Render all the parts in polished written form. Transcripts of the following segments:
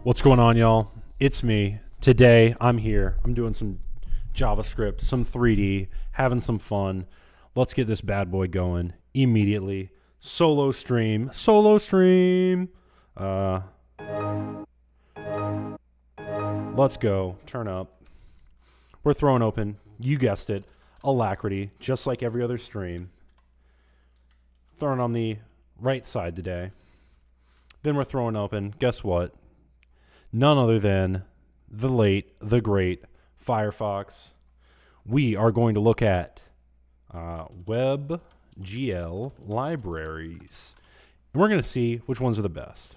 What's going on, y'all? It's me. Today, I'm here. I'm doing some JavaScript, some 3D, having some fun. Let's get this bad boy going immediately. Solo stream. Solo stream. Let's go. Turn up. We're throwing open, you guessed it, Alacrity, just like every other stream. Throwing on the right side today. Then we're throwing open, guess what? None other than the late, the great Firefox. We are going to look at WebGL libraries. And we're going to see which ones are the best.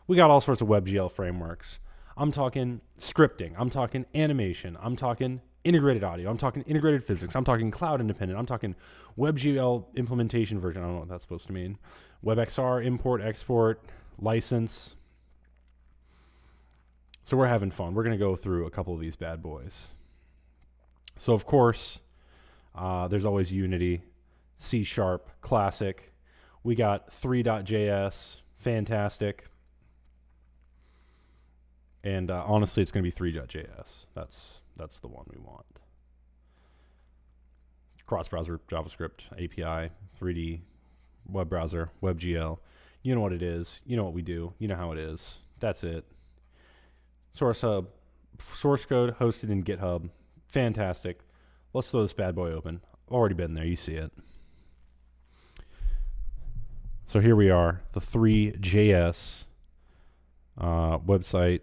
We got all sorts of WebGL frameworks. I'm talking scripting. I'm talking animation. I'm talking integrated audio. I'm talking integrated physics. I'm talking cloud independent. I'm talking WebGL implementation version. I don't know what that's supposed to mean. WebXR, import, export, license. So we're having fun. We're going to go through a couple of these bad boys. So, of course, there's always Unity, C#, classic. We got 3.js, fantastic. And honestly, it's going to be 3.js. That's the one we want. Cross-browser, JavaScript, API, 3D, web browser, WebGL. You know what it is. You know what we do. You know how it is. That's it. Source hub, source code hosted in GitHub. Fantastic. Let's throw this bad boy open. Already been there. You see it. So here we are, the 3JS website.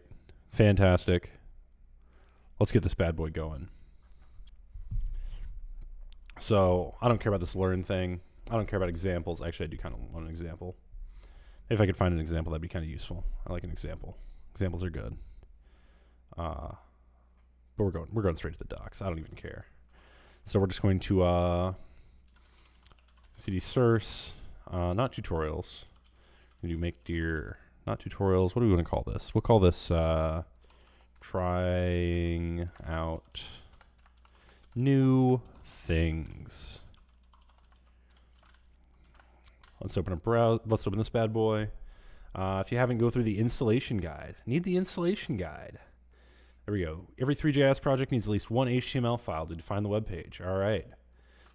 Fantastic. Let's get this bad boy going. So I don't care about this learn thing. I don't care about examples. Actually, I do kind of want an example. If I could find an example, that'd be kind of useful. I like an example. Examples are good. But we're going straight to the docs. I don't even care. So we're just going to cd source, not tutorials. We do make dear, not tutorials. What do we want to call this? We'll call this trying out new things. Let's open Let's open this bad boy. If you haven't, go through the installation guide. Need the installation guide. There we go. Every 3JS project needs at least one HTML file to define the web page. All right.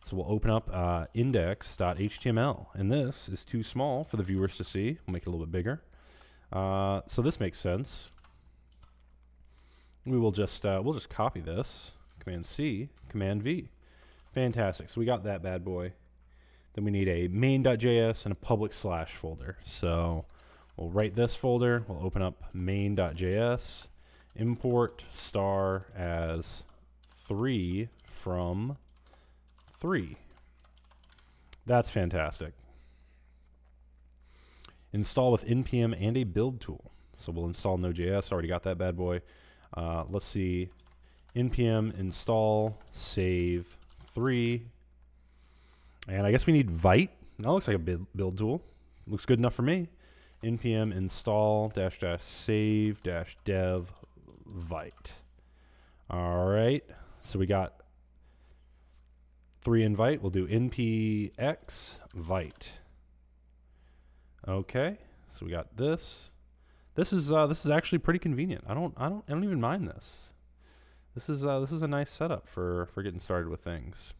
So we'll open up index.html. And this is too small for the viewers to see. We'll make it a little bit bigger. So this makes sense. We will just we'll just copy this. Command C, Command V. Fantastic. So we got that bad boy. Then we need a main.js and a public slash folder. So we'll write this folder. We'll open up main.js. Import star as 3 from 3. That's fantastic. Install with npm and a build tool. So we'll install Node.js. Already got that bad boy. Let's see. npm install save 3. And I guess we need Vite. That looks like a build tool. Looks good enough for me. npm install -- save - dev Vite. All right. So we got 3 in Vite. We'll do npx Vite. Okay. So we got this. This is actually pretty convenient. I don't even mind this. This is a nice setup for getting started with things.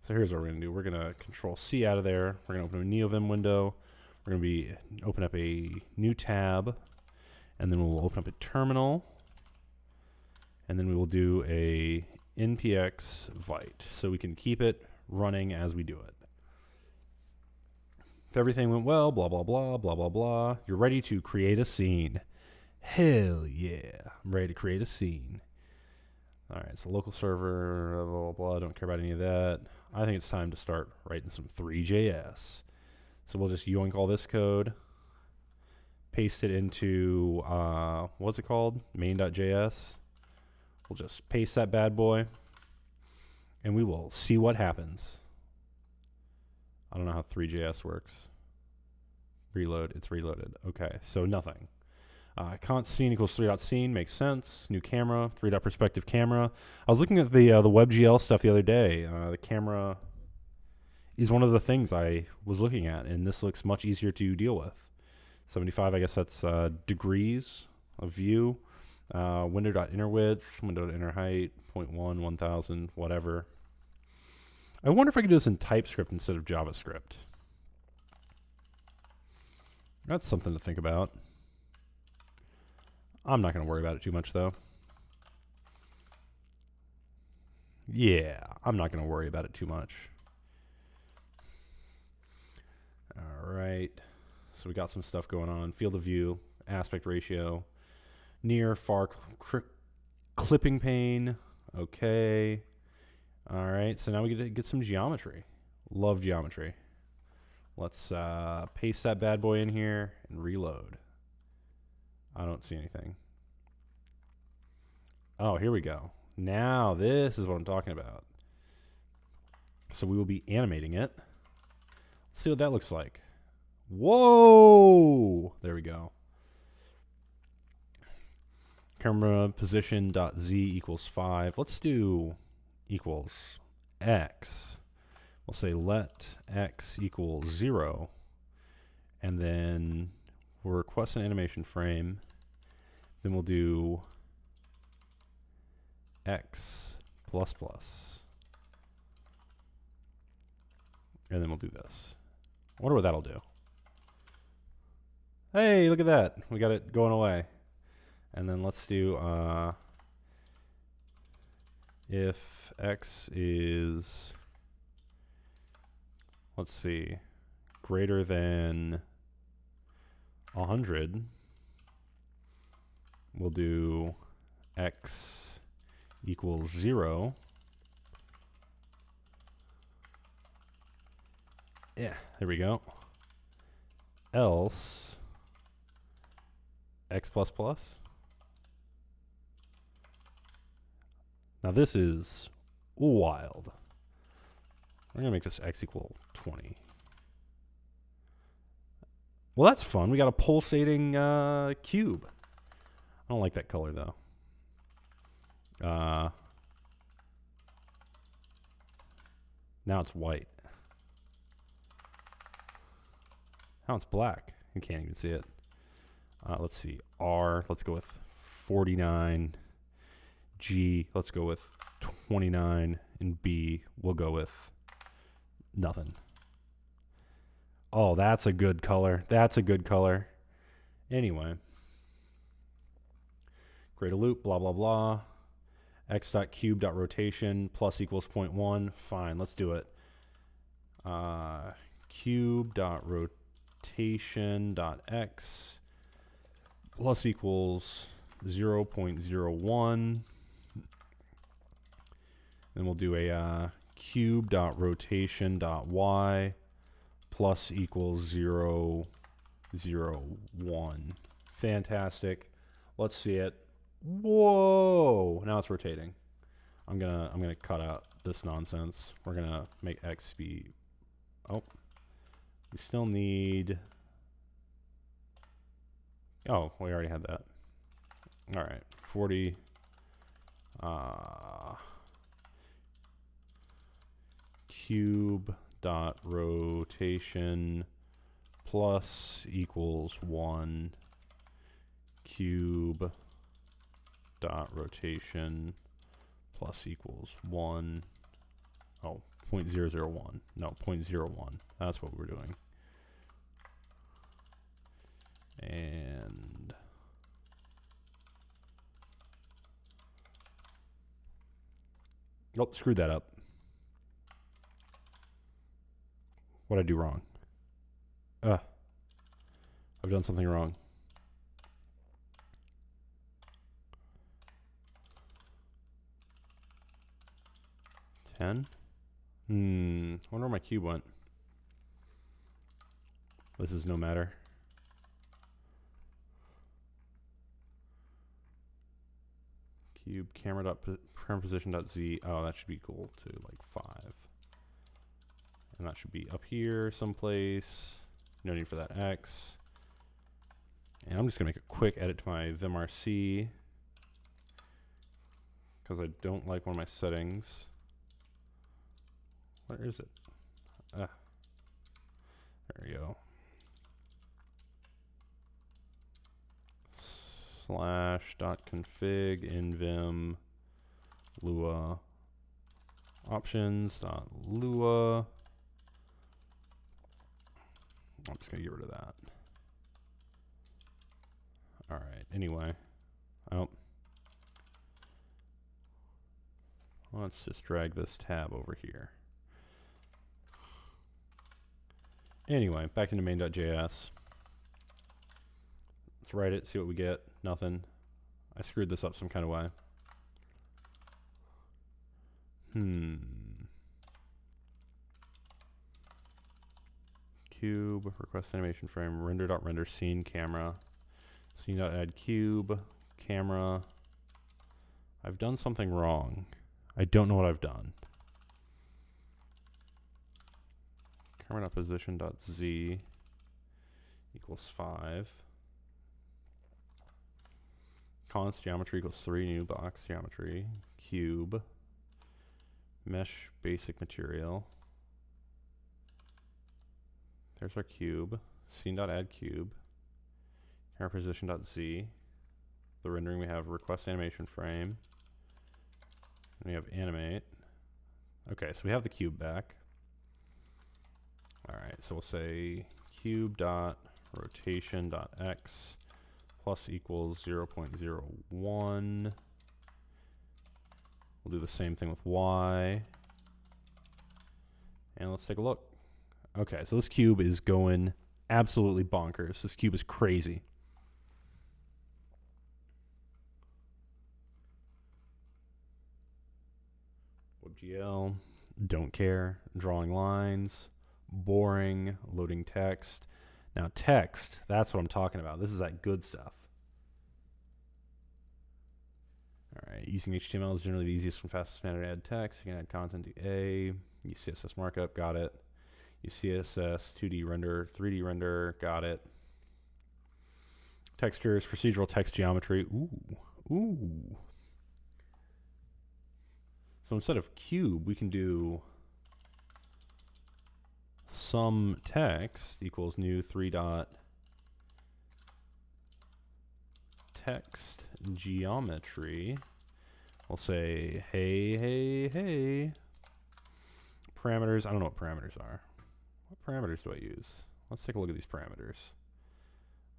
So here's what we're gonna do. We're gonna Control C out of there. We're gonna open a NeoVim window. We're gonna open up a new tab, and then we'll open up a terminal, and then we will do a npx Vite, so we can keep it running as we do it. If everything went well, blah blah blah blah blah blah, you're ready to create a scene. Hell yeah, I'm ready to create a scene. All right, so local server, blah blah blah. Don't care about any of that. I think it's time to start writing some 3JS. So we'll just yoink all this code, paste it into, what's it called? Main.js. We'll just paste that bad boy, and we will see what happens. I don't know how 3JS works. Reload, it's reloaded. Okay, so nothing. Const scene equals 3.scene makes sense. New camera, 3.perspective camera. I was looking at the WebGL stuff the other day. The camera is one of the things I was looking at, and this looks much easier to deal with. 75, I guess that's degrees of view. Window.inner width, window.inner height, 0.1, 1000, whatever. I wonder if I could do this in TypeScript instead of JavaScript. That's something to think about. I'm not going to worry about it too much, though. Yeah, I'm not going to worry about it too much. All right. So we got some stuff going on. Field of view, aspect ratio, near, far, clipping pane. Okay. All right. So now we get to get some geometry. Love geometry. Let's paste that bad boy in here and reload. I don't see anything. Oh, here we go. Now this is what I'm talking about. So we will be animating it. Let's see what that looks like. Whoa! There we go. Camera position dot z equals 5. Let's do equals x. We'll say let x equal 0. And then we'll request an animation frame. Then we'll do x plus plus. And then we'll do this. I wonder what that'll do. Hey, look at that. We got it going away. And then let's do if x is, let's see, greater than 100, we'll do x equals 0. Yeah, there we go. Else x plus plus. Now this is wild. We're gonna make this x equal 20. Well, that's fun. We got a pulsating cube. I don't like that color though. Now it's white. Now it's black. You can't even see it. Let's see. R, let's go with 49. G, let's go with 29. And B, we'll go with nothing. Oh, that's a good color. That's a good color. Anyway. Create a loop, blah, blah, blah. X.cube.rotation plus equals 0.1. Fine, let's do it. Cube.rotation.x plus equals 0.01. Then we'll do a cube.rotation.y plus equals 0.01. Fantastic. Let's see it. Whoa! Now it's rotating. I'm gonna cut out this nonsense. We're gonna make x be. Oh, we still need. Oh, we already had that. All right, 40. Cube dot rotation plus equals 1. Cube dot rotation plus equals 1. Oh, 0.001. No, 0.01. That's what we're doing. And oh, screwed that up. What'd I do wrong? I've done something wrong. Wonder where my cube went. This is no matter. Cube camera position dot z. Oh, that should be equal to like 5. And that should be up here someplace. No need for that x. And I'm just gonna make a quick edit to my vimrc because I don't like one of my settings. Where is it? There we go. /.config in vim lua options.lua. I'm just going to get rid of that. All right, anyway. Oh. Let's just drag this tab over here. Anyway, back into main.js. Let's write it, see what we get. Nothing. I screwed this up some kind of way. Cube, request animation frame, render.render scene camera. Scene.add cube, camera. I've done something wrong. I don't know what I've done. Camera.position.z equals 5. Const geometry equals 3, new box geometry. Cube. Mesh basic material. There's our cube. Scene.add cube. Camera position.z. The rendering we have request animation frame. And we have animate. Okay, so we have the cube back. Alright, so we'll say cube.rotation.x plus equals 0.01. We'll do the same thing with y. And let's take a look. Okay, so this cube is going absolutely bonkers. This cube is crazy. WebGL, don't care. Drawing lines, boring, loading text. Now text, that's what I'm talking about. This is that good stuff. All right, using HTML is generally the easiest and fastest manner to add text. You can add content to A, use CSS markup, got it. Use CSS, 2D render, 3D render, got it. Textures, procedural text geometry, ooh. So instead of cube, we can do some text equals new 3.text geometry. We'll say, hey. Parameters, I don't know what parameters are. What parameters do I use? Let's take a look at these parameters.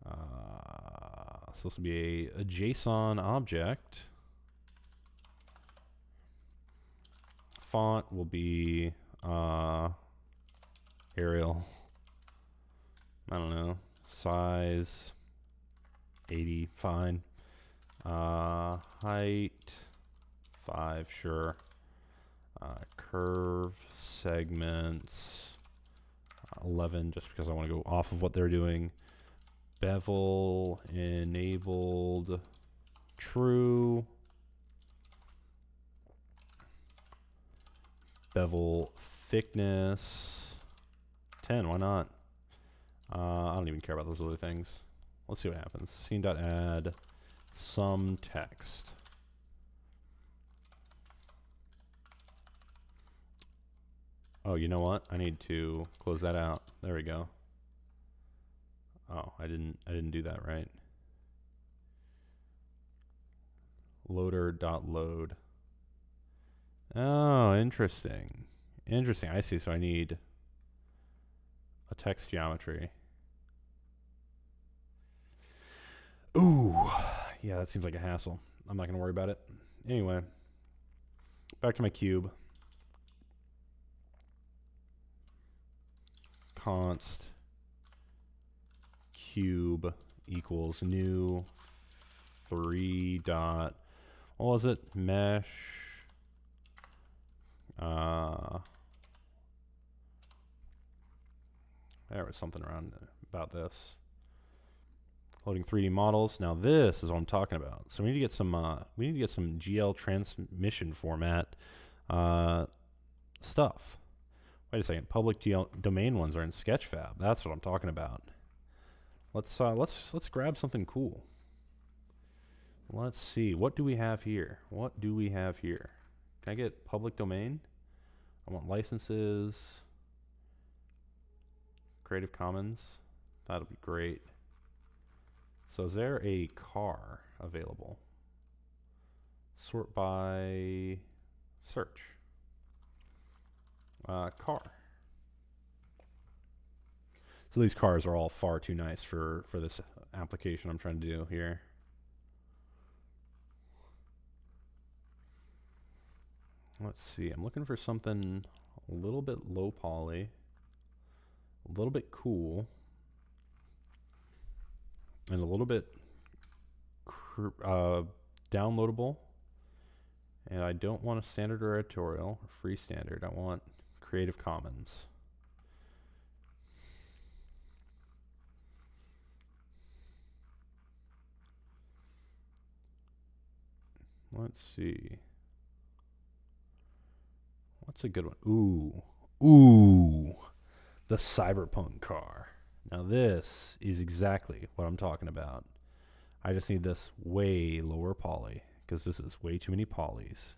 So this will be a JSON object. Font will be Arial. I don't know. Size 80, fine. Height 5, sure. Curve segments 11, just because I want to go off of what they're doing. Bevel enabled true. Bevel thickness 10, why not? I don't even care about those other things. Let's see what happens. Scene.add some text. Oh, you know what? I need to close that out. There we go. Oh, I didn't do that right. Loader.load. Oh, interesting. Interesting. I see. So I need a text geometry. Ooh. Yeah, that seems like a hassle. I'm not going to worry about it. Anyway, back to my cube. Const cube equals new 3 dot, what was it? Mesh. There was something around about this. Loading 3D models. Now this is what I'm talking about. So we need to get some GL transmission format stuff. Wait a second. Public GL domain ones are in Sketchfab. That's what I'm talking about. Let's grab something cool. Let's see. What do we have here? What do we have here? Can I get public domain? I want licenses. Creative Commons. That'll be great. So is there a car? available. Sort by search. Car. So these cars are all far too nice for this application I'm trying to do here. Let's see, I'm looking for something a little bit low poly, a little bit cool, and a little bit downloadable. And I don't want a standard or editorial, or free standard. I want Creative Commons. Let's see. What's a good one? Ooh, the Cyberpunk car. Now this is exactly what I'm talking about. I just need this way lower poly, because this is way too many polys.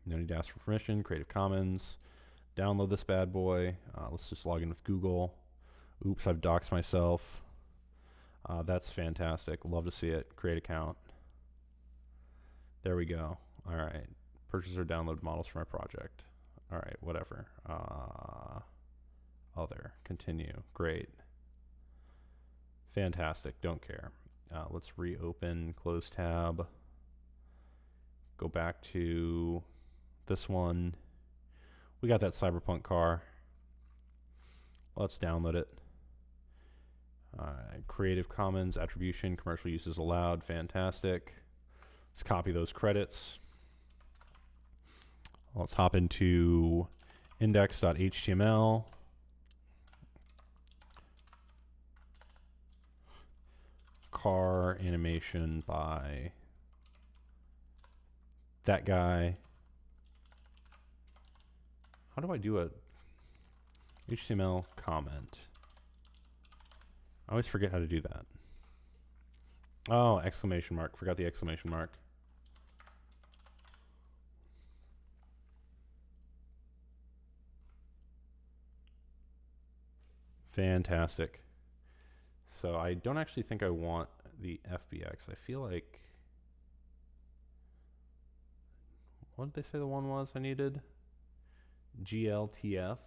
No need to ask for permission. Creative Commons. Download this bad boy. Let's just log in with Google. Oops, I've doxed myself. That's fantastic. Love to see it. Create account. There we go. All right. Purchase or download models for my project. All right, whatever. Other. Continue. Great. Fantastic. Don't care. Let's reopen, close tab. Go back to this one. We got that Cyberpunk car. Let's download it. Creative Commons attribution, commercial uses allowed. Fantastic. Let's copy those credits. Let's hop into index.html. Car animation by that guy. How do I do a HTML comment? I always forget how to do that. Oh, exclamation mark. Forgot the exclamation mark. Fantastic. So I don't actually think I want the FBX. I feel like... What did they say the one was I needed? GLTF.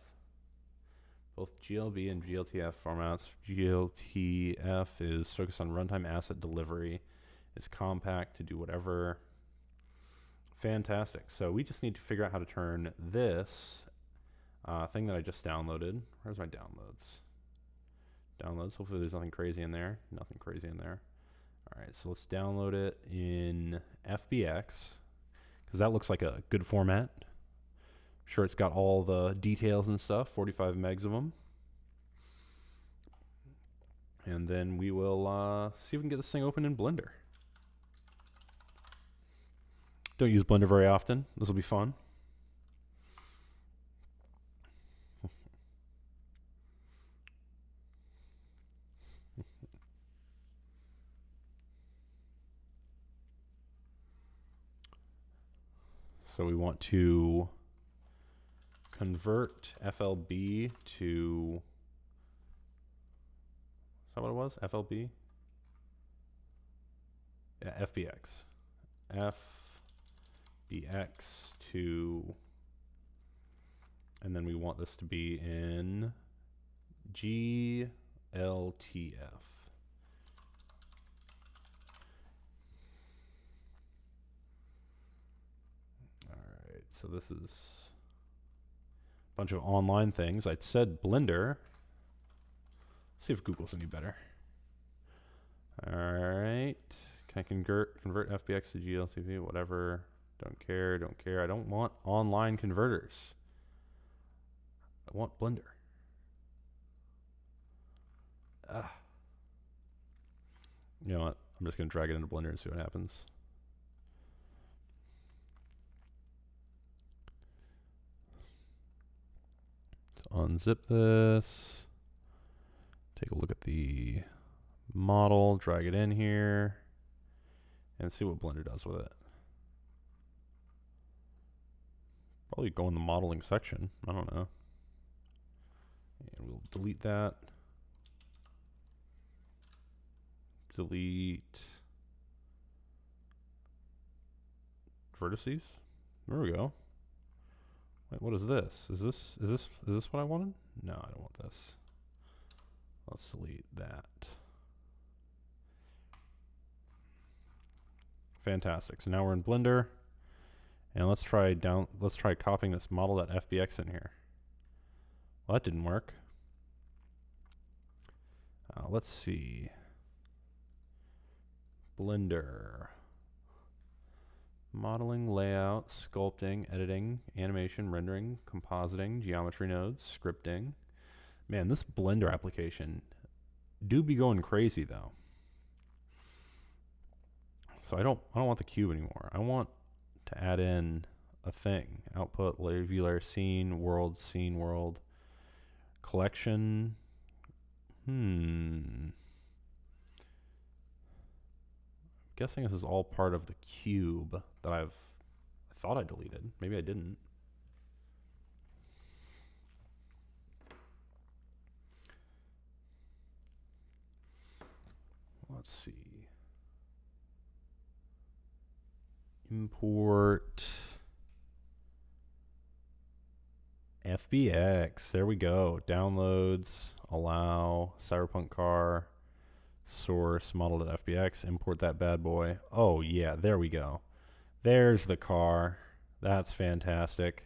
Both GLB and GLTF formats. GLTF is focused on runtime asset delivery. It's compact to do whatever. Fantastic. So we just need to figure out how to turn this thing that I just downloaded. Where's my downloads? Downloads. Hopefully there's nothing crazy in there. Nothing crazy in there. All right, so let's download it in FBX because that looks like a good format. I'm sure it's got all the details and stuff, 45 megs of them. And then we will see if we can get this thing open in Blender. Don't use Blender very often. This will be fun. So we want to convert FLB to, is that what it was? FLB? Yeah, FBX. FBX to, and then we want this to be in GLTF. So this is a bunch of online things. I said Blender. Let's see if Google's any better. All right. Can I convert FBX to GLTV? Whatever. Don't care. Don't care. I don't want online converters. I want Blender. You know what? I'm just going to drag it into Blender and see what happens. Unzip this, take a look at the model, drag it in here, and see what Blender does with it. Probably go in the modeling section, I don't know. And we'll delete that. delete vertices. There we go. Wait, what is this? Is this what I wanted? No, I don't want this. Let's delete that. Fantastic. So now we're in Blender, and let's try copying this model.fbx in here. Well, that didn't work. Let's see. Blender. Modeling, layout, sculpting, editing, animation, rendering, compositing, geometry nodes, scripting. Man, this Blender application do be going crazy though. So I don't want the cube anymore. I want to add in a thing. Output, layer, view layer, scene, world, collection. Guessing this is all part of the cube that I thought I deleted. Maybe I didn't. Let's see. Import FBX. There we go. Downloads, allow, Cyberpunk car, source, model.fbx. Import that bad boy. Oh, yeah. There we go. There's the car. That's fantastic.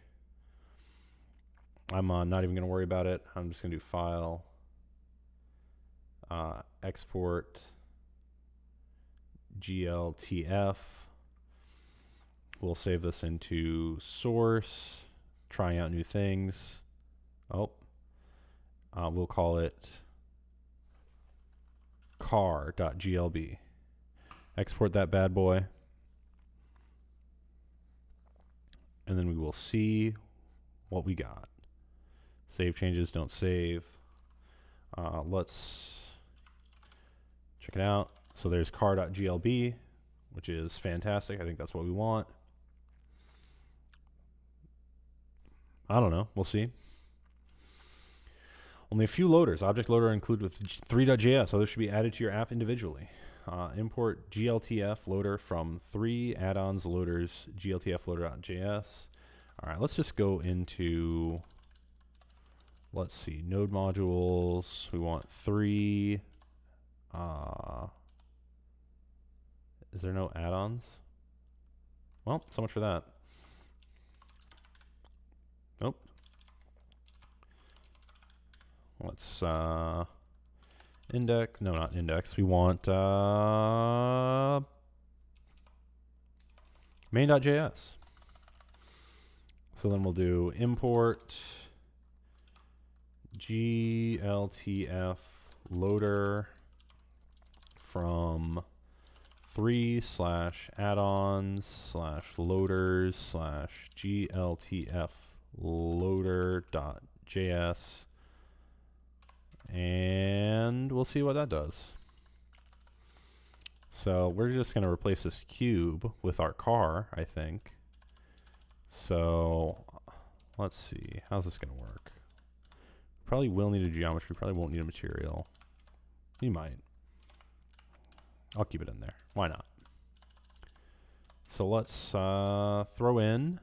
I'm not even going to worry about it. I'm just going to do file, export, GLTF. We'll save this into source, trying out new things. Oh, we'll call it car.glb. Export that bad boy. And then we will see what we got. Save changes, don't save. Let's check it out. So there's car.glb, which is fantastic. I think that's what we want. I don't know. We'll see. Only a few loaders. Object loader included with 3.js. Others should be added to your app individually. Import GLTF loader from 3 add-ons loaders, GLTF loader.js. All right, let's just go into, let's see, node modules. We want 3. Is there no add-ons? Well, so much for that. Nope. Let's index. No, not index. We want main.js. So then we'll do import GLTF loader from 3/add-ons/loaders/GLTF loader.js, and we'll see what that does. So we're just going to replace this cube with our car, I think. So let's see, how's this going to work? Probably will need a geometry, probably won't need a material. You might. I'll keep it in there. Why not? So let's throw in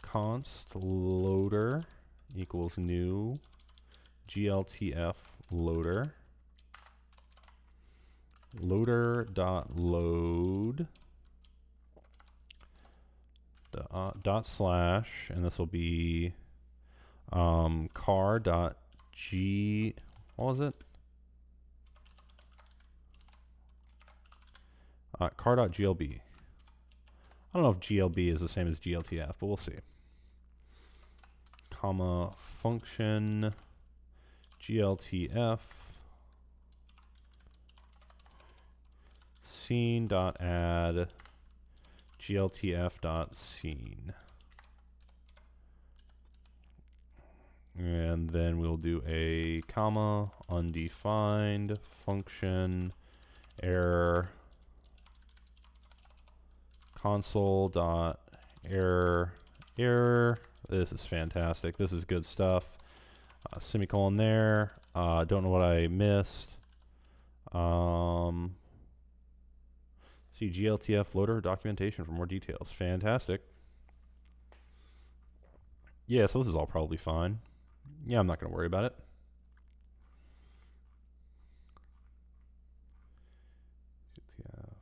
const loader equals new GLTF loader. Loader.load dot slash, and this will be car.g, what was it? Car.glb. I don't know if GLB is the same as GLTF, but we'll see. Comma function GLTF scene.add GLTF.scene. And then we'll do a comma undefined function error console.error error. This is fantastic. This is good stuff. Semicolon there. Don't know what I missed. See GLTF loader documentation for more details. Fantastic. Yeah, so this is all probably fine. Yeah, I'm not going to worry about it. GLTF,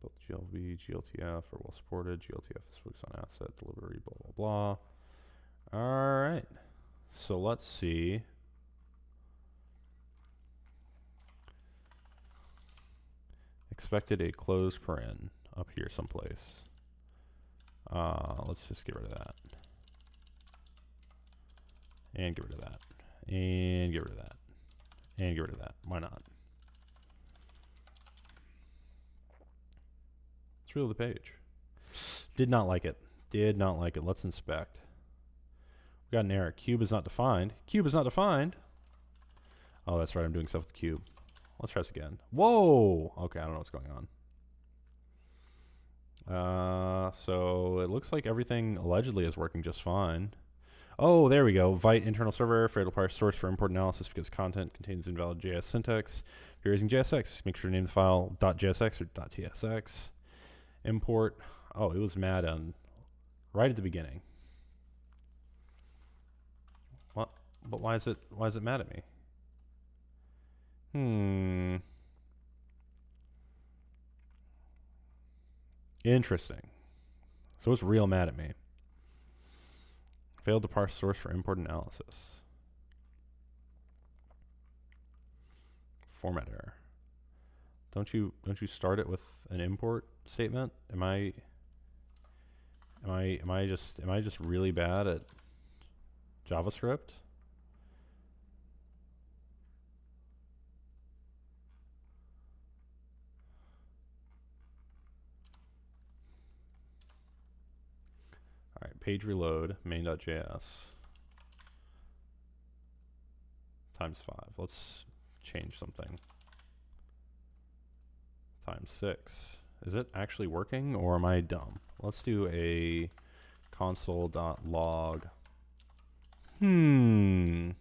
built GLB, GLTF are well supported. GLTF is focused on asset delivery, blah, blah, blah. All right. So let's see. Expected a close paren up here someplace. Let's just get rid of that. And get rid of that. And get rid of that. And get rid of that. Why not? Let's reload the page. Did not like it. Did not like it. Let's inspect. We got an error. Cube is not defined. Cube is not defined. Oh, that's right. I'm doing stuff with the cube. Let's try this again. Whoa! Okay, I don't know what's going on. So it looks like everything allegedly is working just fine. Oh, there we go. Vite internal server, failed to parse source for import analysis because content contains invalid JS syntax. If you're using JSX, make sure to name the file .jsx or .tsx. Import. Oh, it was mad on right at the beginning. What? But why is it mad at me? Interesting. So it's real mad at me. Failed to parse source for import analysis. Format error. Don't you start it with an import statement? Am I just really bad at JavaScript? All right, page reload main.js times 5. Let's change something. Times 6. Is it actually working or am I dumb? Let's do a console.log. There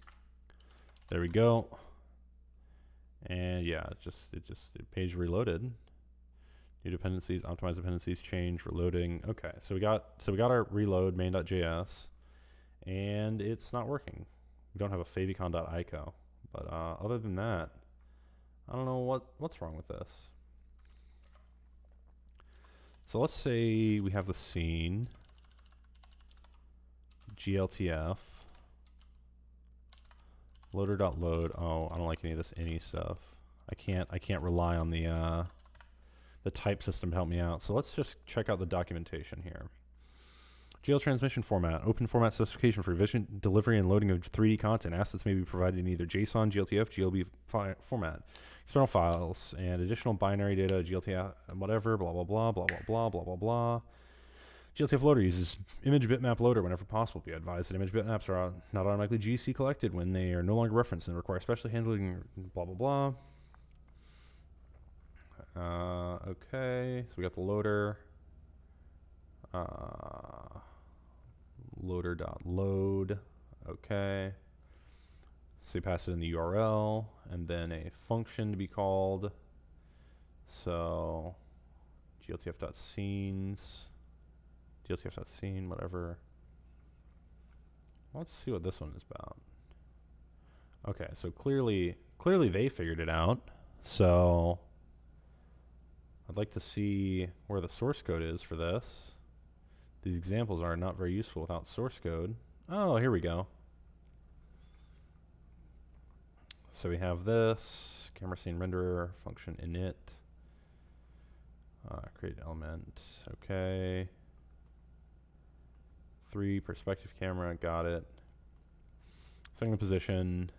we go. And yeah, it page reloaded. New dependencies, optimize dependencies, change, reloading. Okay, so we got our reload main.js, and it's not working. We don't have a favicon.ico, but other than that, I don't know what's wrong with this. So let's say we have the scene, GLTF, loader.load. Oh, I don't like any of this any stuff. I can't rely on the type system to help me out. So let's just check out the documentation here. GL transmission format, open format specification for revision, delivery, and loading of 3D content. Assets may be provided in either JSON, GLTF, GLB format. External files and additional binary data, GLTF, whatever, blah, blah, blah, blah, blah, blah, blah, blah, blah. GLTF loader uses image bitmap loader whenever possible. Be advised that image bitmaps are not automatically GC collected when they are no longer referenced and require special handling, blah, blah, blah. Okay, so we got the loader. Loader.load. Okay. So you pass it in the URL and then a function to be called. So gltf.scenes, gltf.scene, whatever. Let's see what this one is about. Okay, so clearly they figured it out. So I'd like to see where the source code is for this. These examples are not very useful without source code. Oh, here we go. So we have this camera scene renderer function init. Create element. Okay. 3 perspective camera. Got it. Setting the position.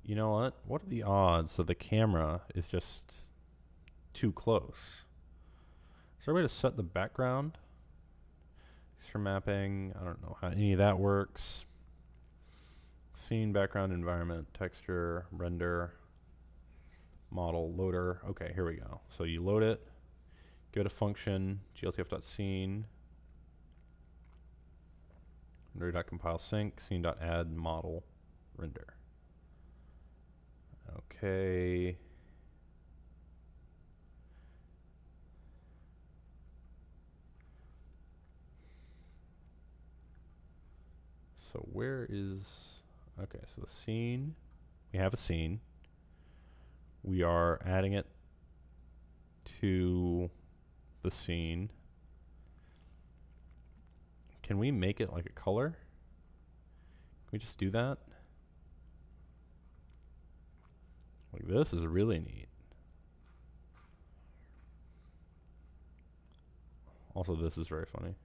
You know what? What are the odds that the camera is just too close? Is there a way to set the background? Extra mapping. I don't know how any of that works. Scene, background, environment, texture, render, model, loader. Okay, here we go. So you load it, go to function, gltf.scene, render.compile sync, scene.add model, render. Okay. So where is, okay, so the scene, we have a scene. We are adding it to the scene. Can we make it like a color? Can we just do that? Like this is really neat. Also, this is very funny.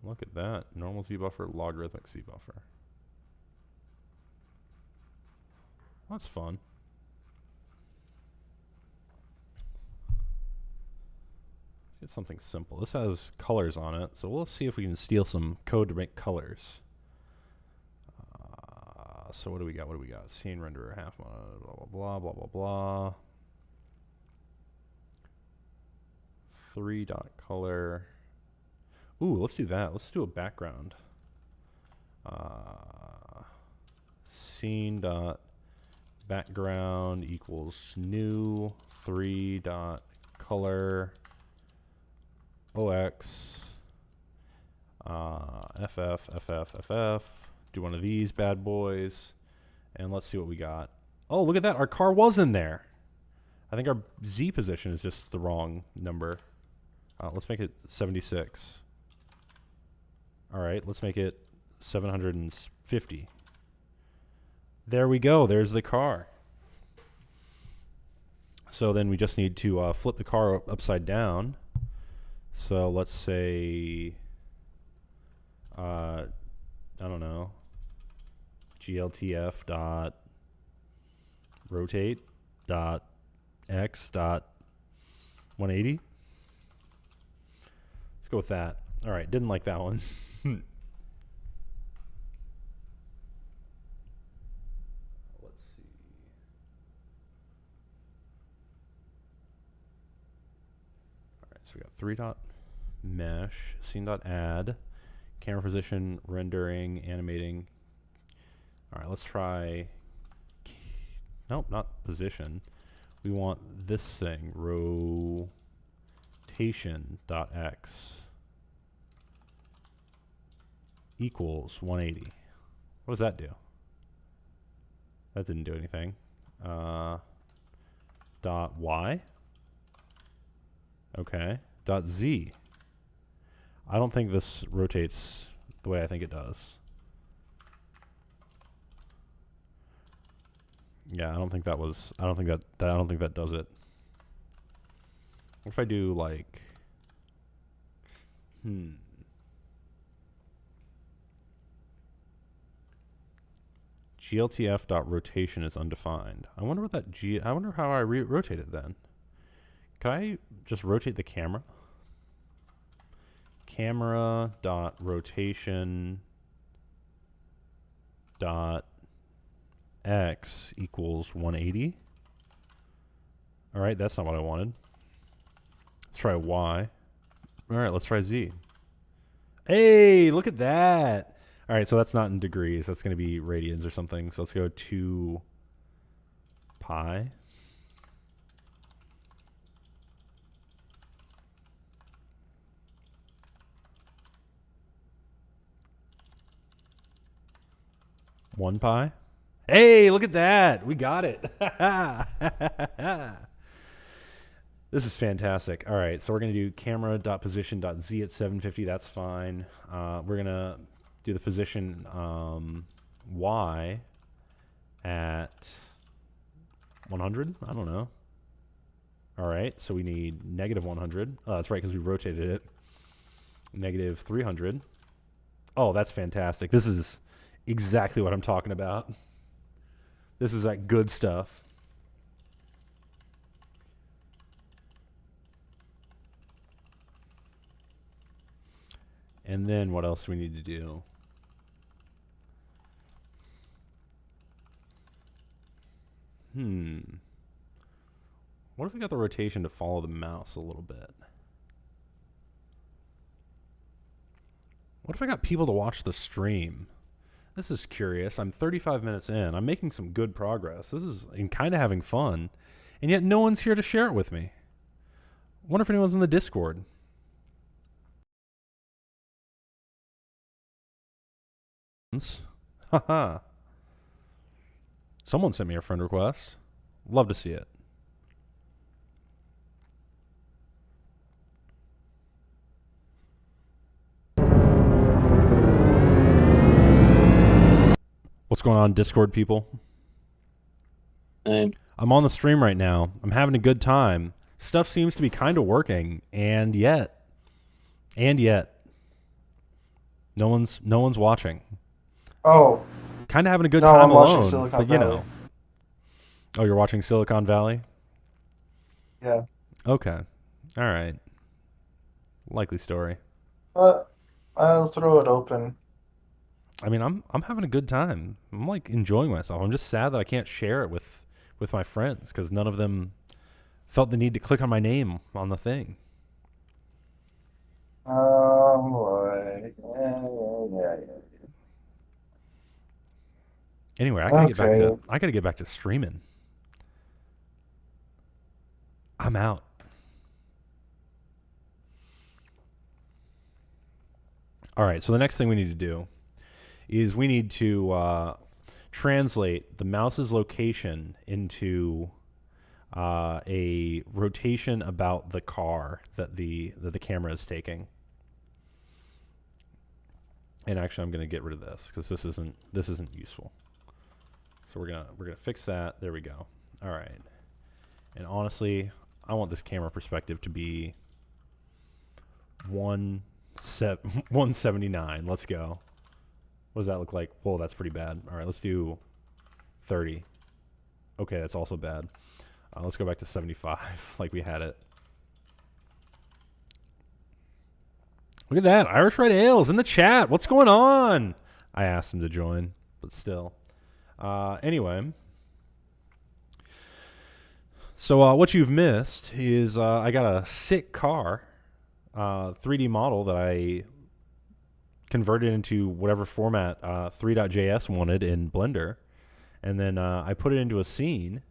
Look at that. Normal Z buffer, logarithmic Z buffer. That's fun. Let's get something simple. This has colors on it, so we'll see if we can steal some code to make colors. So what do we got? What do we got? Scene renderer, half mode, blah, blah, blah, blah, blah, blah. 3.color. Ooh, let's do that. Let's do a background. Scene.background equals new 3.color OX FF. Do one of these bad boys. And let's see what we got. Oh, look at that. Our car was in there. I think our Z position is just the wrong number. Let's make it 76. All right, let's make it 750. There we go. There's the car. So then we just need to flip the car upside down. So let's say, I don't know, GLTF dot rotate dot x dot 180. Let's go with that. All right, didn't like that one. Let's see. All right, so we got 3.mesh, scene.add, camera position, rendering, animating. All right, let's try, nope, not position. We want this thing, rotation.x equals 180. What does that do? That didn't do anything. Dot y. Okay. Dot z. I don't think this rotates the way I think it does. Yeah, I don't think that does it. What if I do like, GLTF.rotation is undefined. I wonder what that I wonder how I rotate it then. Can I just rotate the camera? Camera.rotation dot x equals 180. All right, that's not what I wanted. Let's try y. All right, let's try z. Hey, look at that. All right, so that's not in degrees. That's going to be radians or something. So let's go 2 pi. One pi. Hey, look at that. We got it. This is fantastic. All right, so we're going to do camera.position.z at 750. That's fine. We're going to do the position y at 100. I don't know. All right, so we need negative 100. Oh, that's right, because we rotated it. Negative 300. Oh, that's fantastic. This is exactly what I'm talking about. This is like good stuff. And then what else do we need to do? What if we got the rotation to follow the mouse a little bit? What if I got people to watch the stream? This is curious. I'm 35 minutes in. I'm making some good progress. This is and kind of having fun, and yet no one's here to share it with me. Wonder if anyone's in the Discord. Haha. Someone sent me a friend request. Love to see it. What's going on, Discord people? Hey. I'm on the stream right now. I'm having a good time. Stuff seems to be kind of working, and yet, no one's watching. Oh, Kind of having a good no, time I'm watching alone, Silicon but you Valley. know. Oh, you're watching Silicon Valley? Yeah. Okay. All right. Likely story. But I'll throw it open. I mean, I'm having a good time. I'm like enjoying myself. I'm just sad that I can't share it with my friends because none of them felt the need to click on my name on the thing. Right. Yeah. Anyway, Okay. I gotta get back to streaming. I'm out. All right. So the next thing we need to do is we need to translate the mouse's location into a rotation about the car that the camera is taking. And actually, I'm going to get rid of this because this isn't useful. So we're gonna fix that. There we go. All right. And honestly, I want this camera perspective to be 179. Let's go. What does that look like? Whoa, that's pretty bad. All right, let's do 30. Okay, that's also bad. Let's go back to 75 like we had it. Look at that. Irish Red Ales in the chat. What's going on? I asked him to join, but still. Anyway. So what you've missed is I got a sick car 3D model that I converted into whatever format 3.js wanted in Blender. And then I put it into a scene.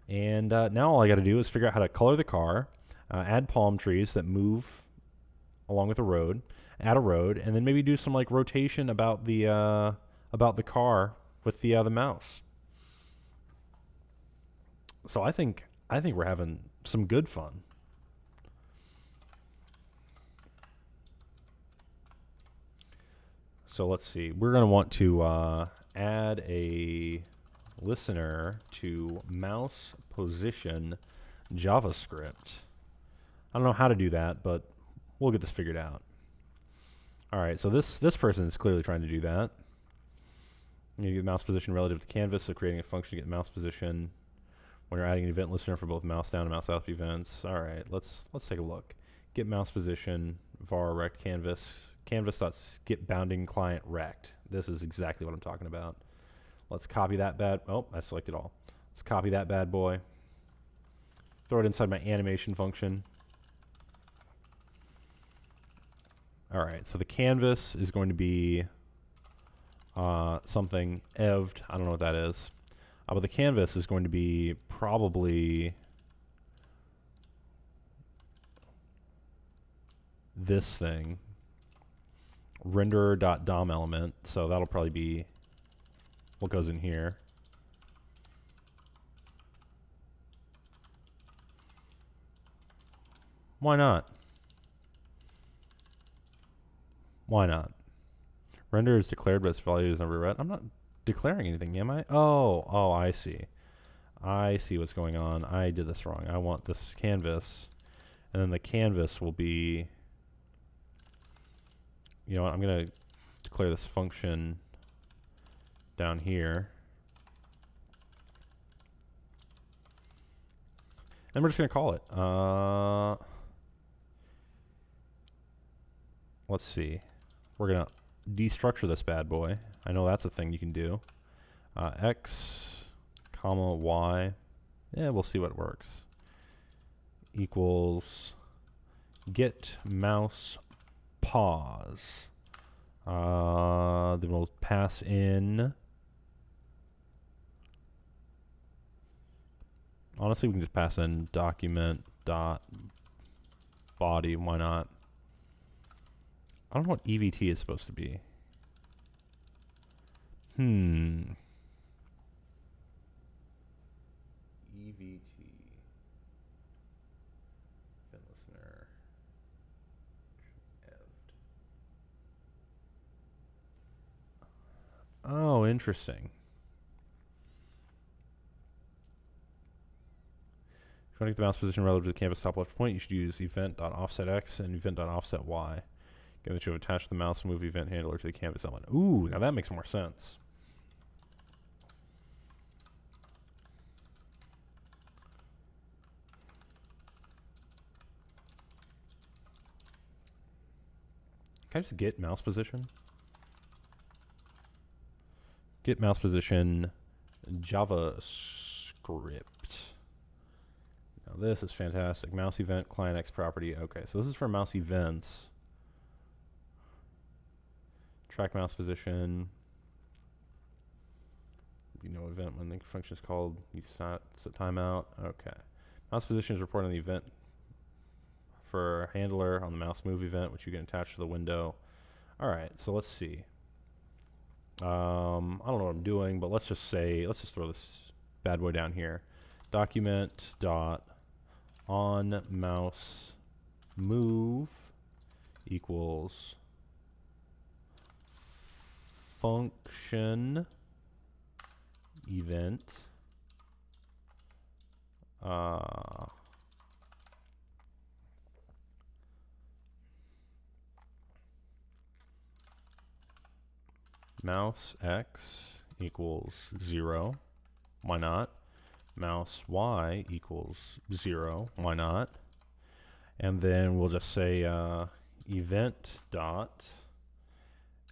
And now all I got to do is figure out how to color the car, add palm trees that move along with the road, add a road, and then maybe do some like rotation about the car with the mouse. So I think we're having some good fun. So let's see. We're gonna want to add a listener to mouse position JavaScript. I don't know how to do that, but we'll get this figured out. All right, so this person is clearly trying to do that. You get mouse position relative to canvas, so creating a function to get mouse position when you're adding an event listener for both mouse down and mouse up events. All right, let's take a look. Get mouse position var rect canvas canvas.skip bounding client rect. This is exactly what I'm talking about. Let's copy that bad. Oh, I selected all. Let's copy that bad boy. Throw it inside my animation function. All right, so the canvas is going to be something eved. I don't know what that is. But the canvas is going to be probably this thing, renderer.dom element. So that'll probably be what goes in here. Why not? Why not? Render is declared, but its value is never read. I'm not declaring anything, am I? Oh, I see. I see what's going on. I did this wrong. I want this canvas, and then the canvas will be, you know what, I'm going to declare this function down here. And we're just going to call it. Let's see. We're going to destructure this bad boy. I know that's a thing you can do. X, comma, Y. Yeah, we'll see what works. Equals get mouse pause. Then we'll pass in. Honestly, we can just pass in document dot body. Why not? I don't know what EVT is supposed to be. EVT. Event listener. Oh, interesting. If you want to get the mouse position relative to the canvas top left point, you should use event.offsetX and event.offsetY. Given that you have attached the mouse move event handler to the canvas element. Ooh, now that makes more sense. Can I just get mouse position? Get mouse position JavaScript. Now this is fantastic. Mouse event client X property. Okay, so this is for mouse events. Track mouse position. You know, event when the function is called, you set timeout. Okay. Mouse position is reported on the event for handler on the mouse move event, which you can attach to the window. All right, so let's see. I don't know what I'm doing, but let's just throw this bad boy down here. Document dot on mouse move equals function event mouse X equals 0. Why not? Mouse Y equals 0. Why not? And then we'll just say event dot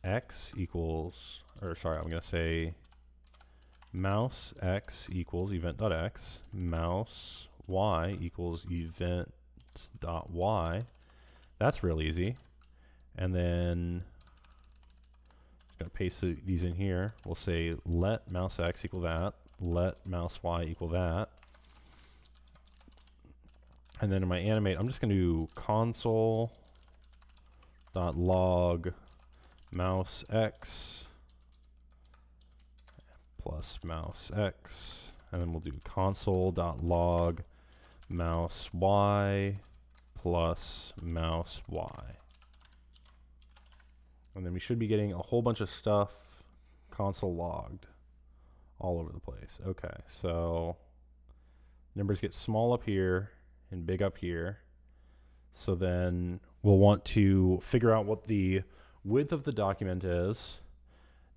X equals, or sorry, I'm going to say mouse X equals event dot X, mouse Y equals event dot Y. That's real easy. And then just going to paste these in here. We'll say let mouse X equal that, let mouse Y equal that. And then in my animate, I'm just going to do console dot log mouse X plus mouse X, and then we'll do console dot log mouse Y plus mouse Y. And then we should be getting a whole bunch of stuff console logged all over the place. Okay, so numbers get small up here and big up here. So then we'll want to figure out what the width of the document is,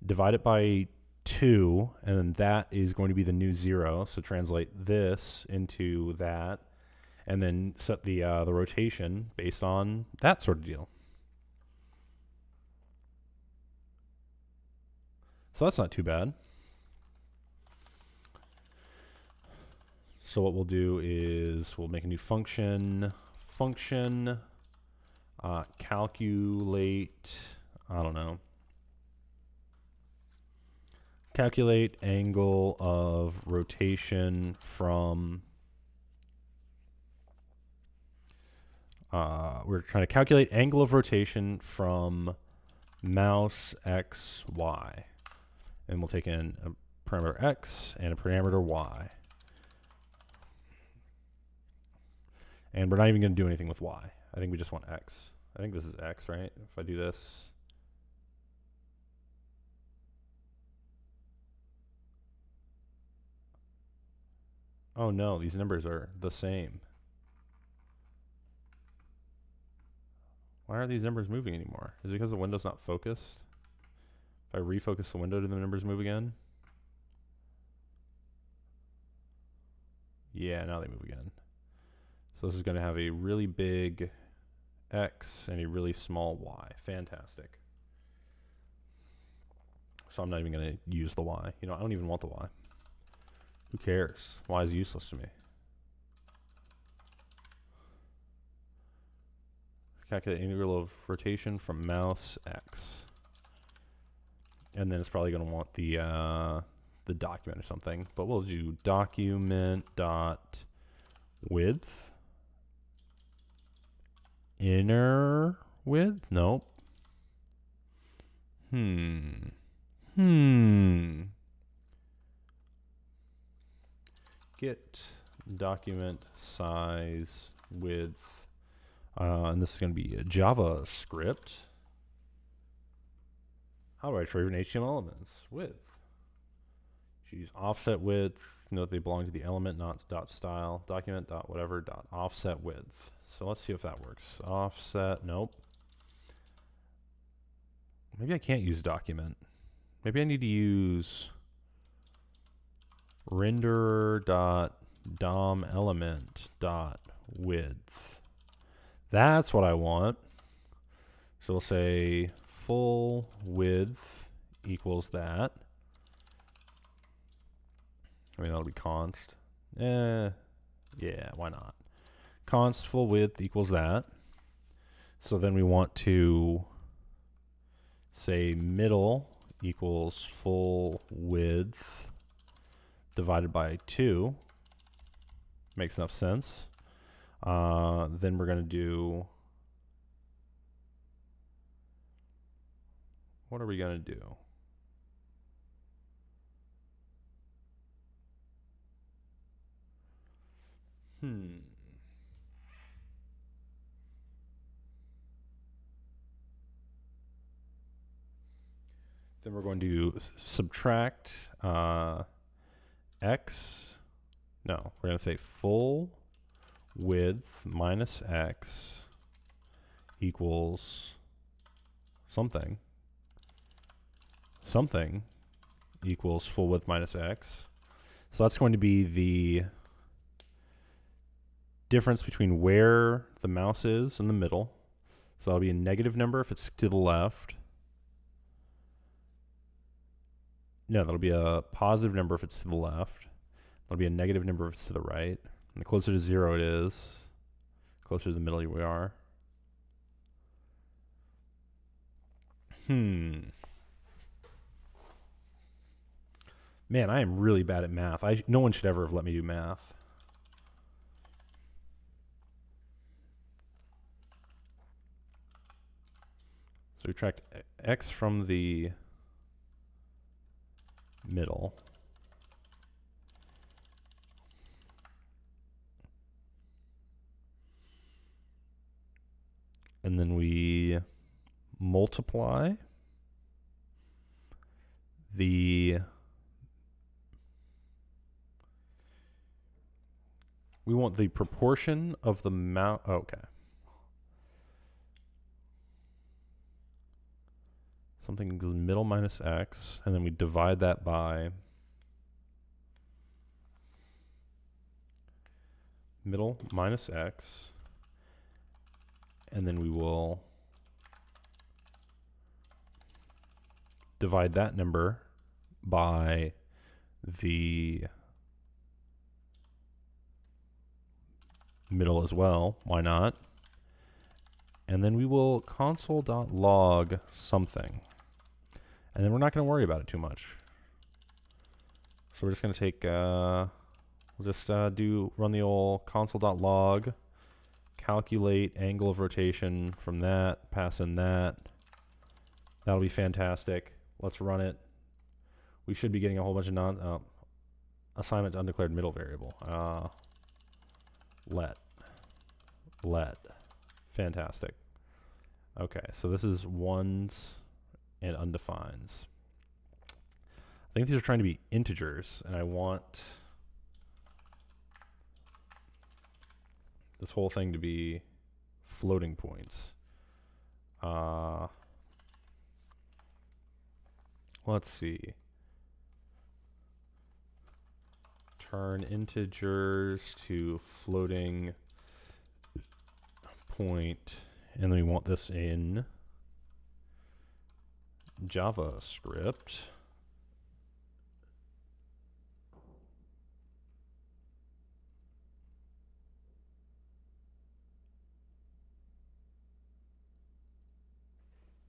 divide it by 2, and then that is going to be the new 0. So translate this into that, and then set the rotation based on that sort of deal. So that's not too bad. So what we'll do is we'll make a new function, calculate, I don't know, calculate angle of rotation from, we're trying to calculate angle of rotation from mouse X, Y. And we'll take in a parameter X and a parameter Y. And we're not even going to do anything with Y. I think we just want X. I think this is X, right? If I do this. Oh no, these numbers are the same. Why aren't these numbers moving anymore? Is it because the window's not focused? If I refocus the window, do the numbers move again? Yeah, now they move again. So this is going to have a really big X and a really small Y. Fantastic. So I'm not even going to use the Y. You know, I don't even want the Y. Who cares? Y is useless to me. Calculate integral of rotation from mouse X. and then it's probably going to want the document or something. But we'll do document dot width, inner width. Nope. Get document size width, and this is going to be a JavaScript. How do I retrieve an HTML elements? Width. Use offset width. Note they belong to the element, not dot style. Document dot whatever dot offset width. So let's see if that works. Offset. Nope. Maybe I can't use document. Maybe I need to use renderer dot dom element dot width. That's what I want. So we'll say full width equals that. I mean, that'll be const. Yeah, why not? Const full width equals that. So then we want to say middle equals full width divided by 2. Makes enough sense. Then we're going to do... What are we going to do? Then we're going to subtract x. No, we're going to say full width minus x equals something. Something equals full width minus x. So that's going to be the difference between where the mouse is in the middle. So that'll be a negative number if it's to the left. No, that'll be a positive number if it's to the left. That'll be a negative number if it's to the right. And the closer to 0 it is, closer to the middle we are. Man, I am really bad at math. No one should ever have let me do math. So we subtract x from the middle. And then we multiply the... We want the proportion of the mouse... Oh, okay. Something goes middle minus x, and then we divide that by middle minus x, and then we will divide that number by the middle as well. Why not? And then we will console.log something. And then we're not going to worry about it too much. So we're just going to take, we'll just run the old console.log, calculate angle of rotation from that, pass in that. That'll be fantastic. Let's run it. We should be getting a whole bunch of assignment to undeclared middle variable. Let. Fantastic. Okay, so this is ones and undefines. I think these are trying to be integers, and I want this whole thing to be floating points. Let's see. Turn integers to floating point, and then we want this in JavaScript.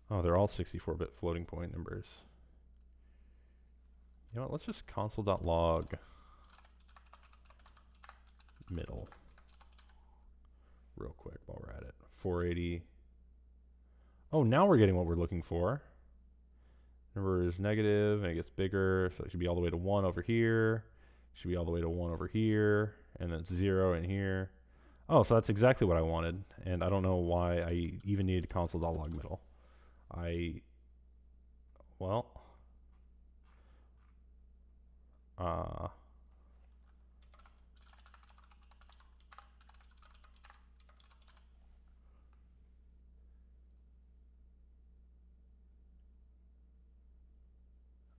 Oh, they're all 64-bit floating point numbers. You know what, let's just console.log middle real quick while we're at it. 480. Oh, now we're getting what we're looking for. Number is negative and it gets bigger, so it should be all the way to 1 over here. Should be all the way to 1 over here, and then 0 in here. Oh, so that's exactly what I wanted, and I don't know why I even needed console.log middle. Well,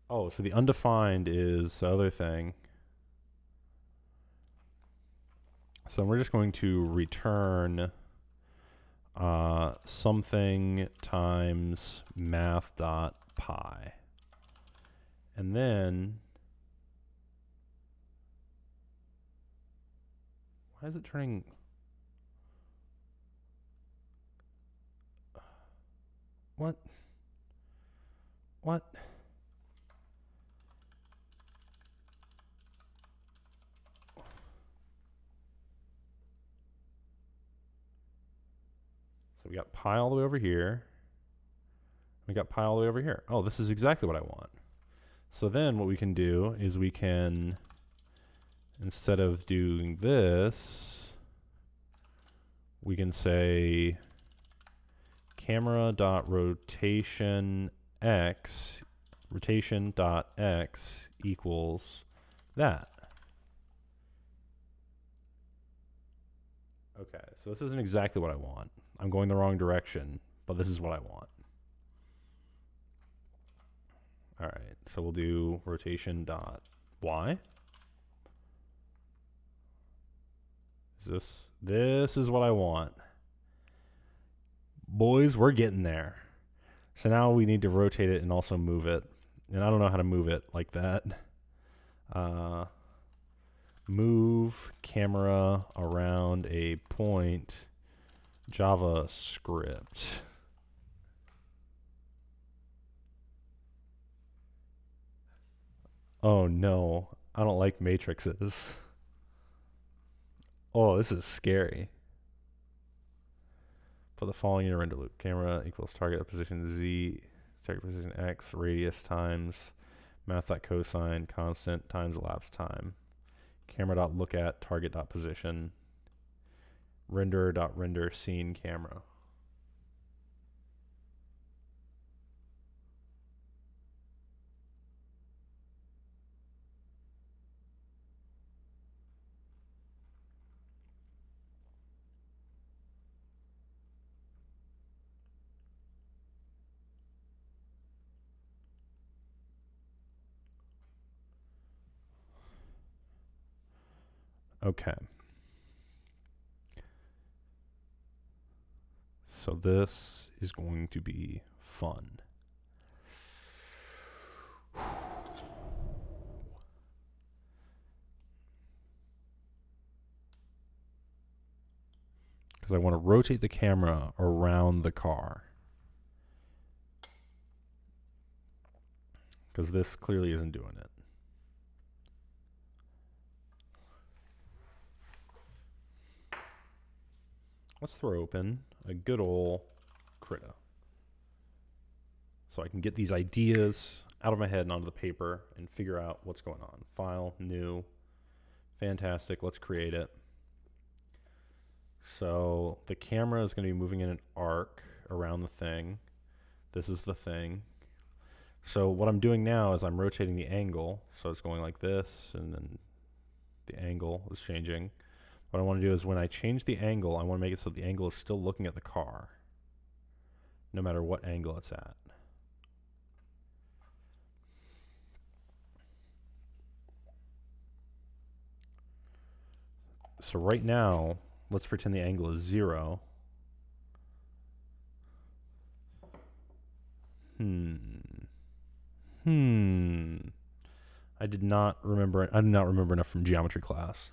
oh, so the undefined is the other thing. So we're just going to return something times math.py. And then, why is it turning? What? What? So we got pi all the way over here. We got pi all the way over here. Oh, this is exactly what I want. So then what we can do is we can, instead of doing this, we can say camera.rotation x, rotation.x equals that. Okay, so this isn't exactly what I want. I'm going the wrong direction, but this is what I want. All right, so we'll do rotation.y. This is what I want. Boys, we're getting there. So now we need to rotate it and also move it. And I don't know how to move it like that. Move camera around a point JavaScript. Oh no, I don't like matrices. Oh, this is scary. Put the following in a render loop. Camera equals target position Z, target position X, radius times math.cosine constant times elapsed time. Camera.look at target.position. Render.render scene camera. Okay. So this is going to be fun. Because I want to rotate the camera around the car. Because this clearly isn't doing it. Let's throw open a good old Krita. So I can get these ideas out of my head and onto the paper and figure out what's going on. File, new, fantastic, let's create it. So the camera is going to be moving in an arc around the thing. This is the thing. So what I'm doing now is I'm rotating the angle. So it's going like this, and then the angle is changing. What I want to do is when I change the angle, I want to make it so the angle is still looking at the car, no matter what angle it's at. So right now, let's pretend the angle is 0. I did not remember enough from geometry class.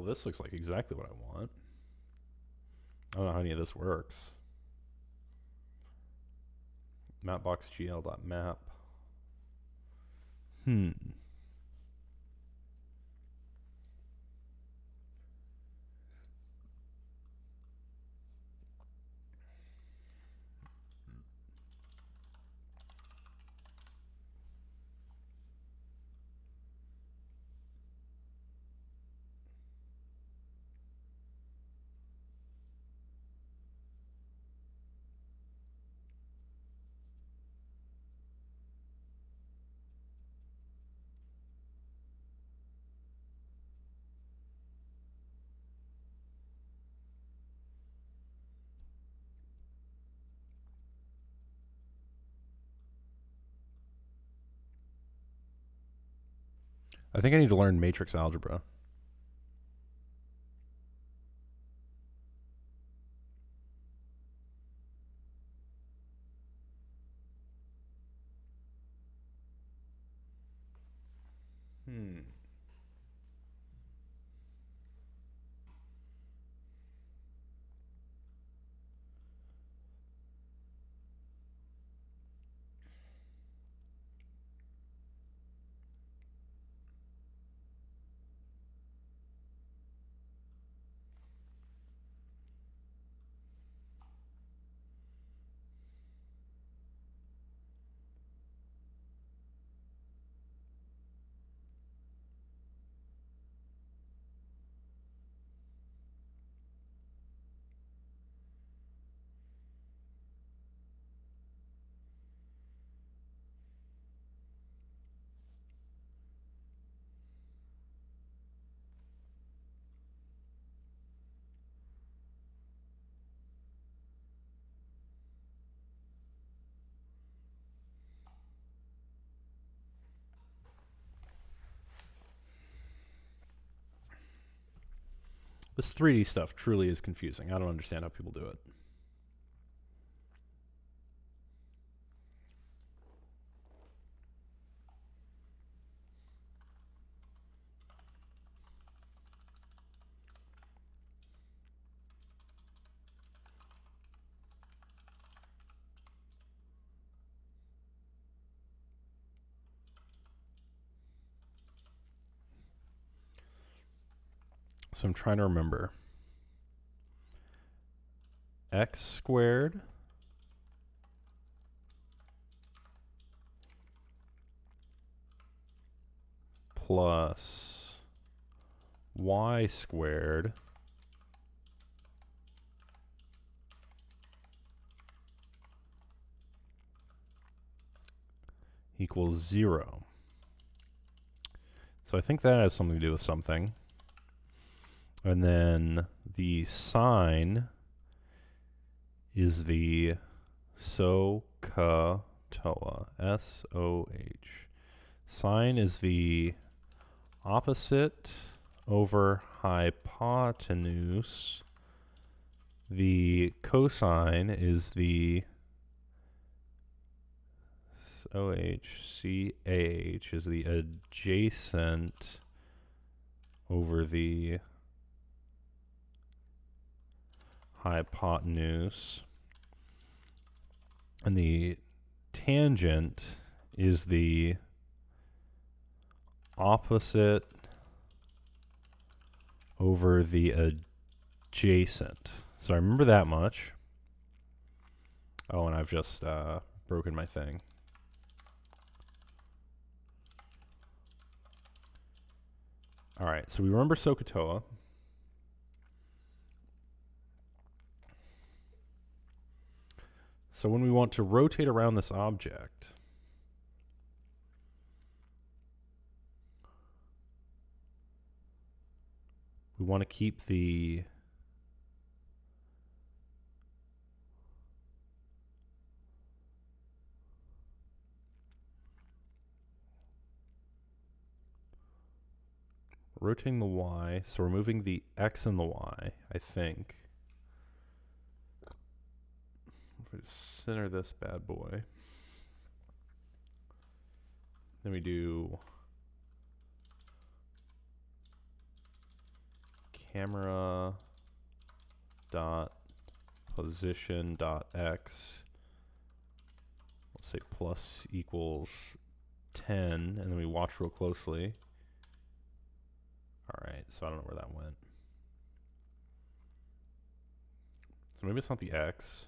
Well, this looks like exactly what I want. I don't know how any of this works. Mapboxgl.map. I think I need to learn matrix algebra. This 3D stuff truly is confusing. I don't understand how people do it. So I'm trying to remember. X squared plus y squared equals 0. So I think that has something to do with something. And then the sine is the SOHCAHTOA. S-O-H. Sine is the opposite over hypotenuse. The cosine is the OHCAH is the adjacent over the hypotenuse. And the tangent is the opposite over the adjacent. So I remember that much. Oh, and I've just broken my thing. All right, so we remember SOHCAHTOA. So when we want to rotate around this object, we want to keep the rotating the y, so we're moving the x and the y, I think. If we center this bad boy, then we do camera dot position dot x. Let's say plus equals 10, and then we watch real closely. All right, so I don't know where that went. So maybe it's not the x.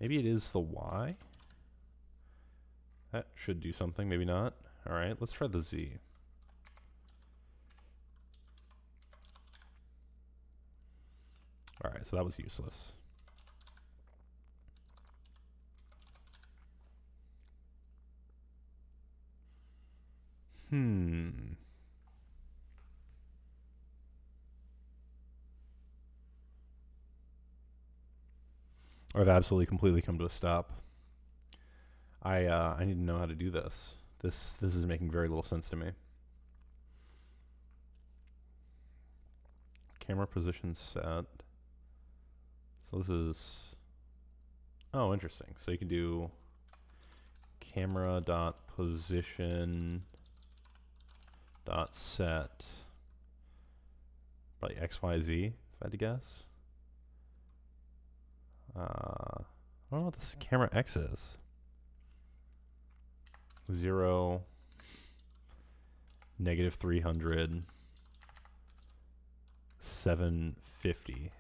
Maybe it is the y. That should do something, maybe not. All right, let's try the z. All right, so that was useless. I've absolutely completely come to a stop. I need to know how to do this. This is making very little sense to me. Camera position set. So this is, oh, interesting. So you can do camera dot position dot set probably XYZ, if I had to guess. I don't know what this camera X is. 0, -300, 750.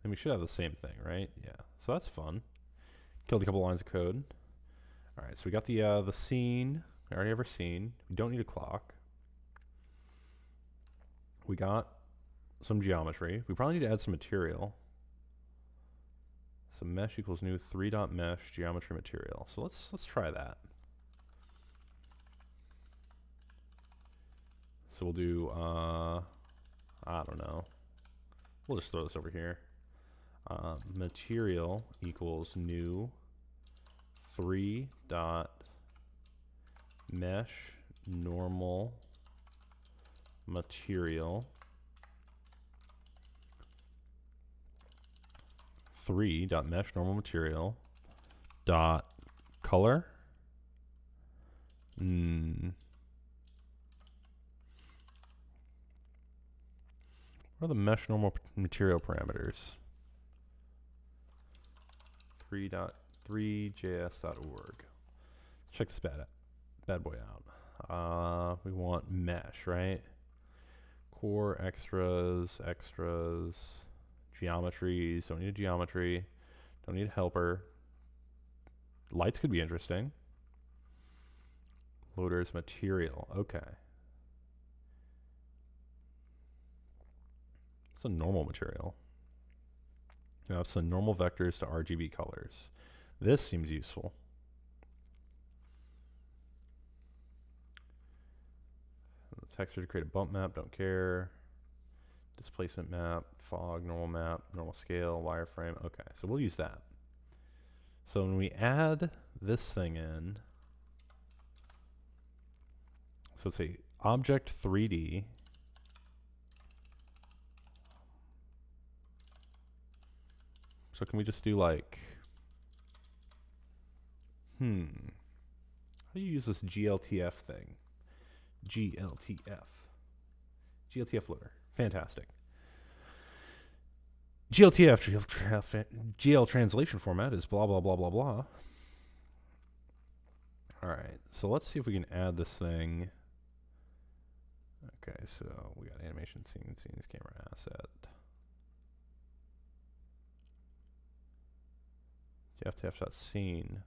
And we should have the same thing, right? Yeah. So that's fun. Killed a couple lines of code. All right, so we got the scene. We already have our scene. We don't need a clock. We got some geometry. We probably need to add some material. So mesh equals new 3.mesh geometry material. So let's try that. So we'll do I don't know. We'll just throw this over here. Material equals new 3.mesh normal material 3.mesh normal material dot color. What are the mesh normal material parameters? 3.3js.org. Check this bad boy out. We want mesh, right? Core, extras, geometries. Don't need a geometry. Don't need a helper. Lights could be interesting. Loaders, material. Okay. It's a normal material. Now it's the normal vectors to RGB colors. This seems useful. Texture to create a bump map, don't care. Displacement map, fog, normal map, normal scale, wireframe. Okay, so we'll use that. So when we add this thing in, so let's say object 3D. So can we just do like, how do you use this GLTF thing? GLTF loader. Fantastic. GL translation format is blah, blah, blah, blah, blah. All right, so let's see if we can add this thing. Okay, so we got animation scenes, camera asset. GLTF.scene.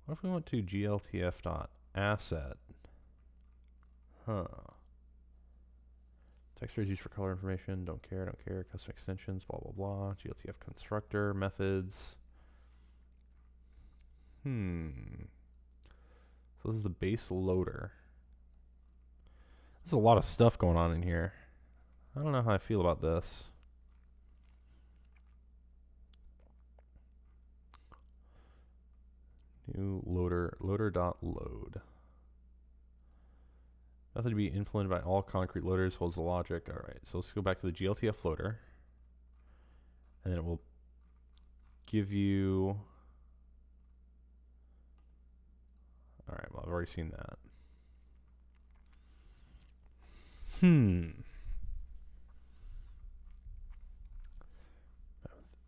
What if we went to GLTF.asset? Texture is used for color information. Don't care. Custom extensions. Blah blah blah. GLTF constructor methods. So this is the base loader. There's a lot of stuff going on in here. I don't know how I feel about this. New loader.load. Method to be implemented by all concrete loaders holds the logic. All right, so let's go back to the GLTF loader. And then it will give you... All right, well, I've already seen that.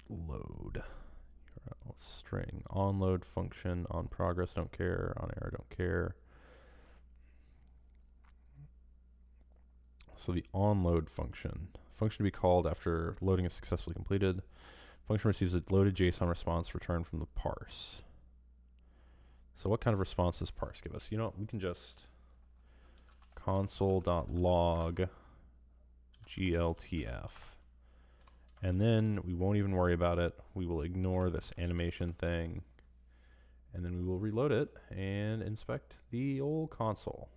Load. String. On load function. On progress, don't care. On error, don't care. So the onload function. Function to be called after loading is successfully completed. Function receives a loaded JSON response returned from the parse. So what kind of response does parse give us? You know, we can just console.log gltf. And then we won't even worry about it. We will ignore this animation thing. And then we will reload it and inspect the old console.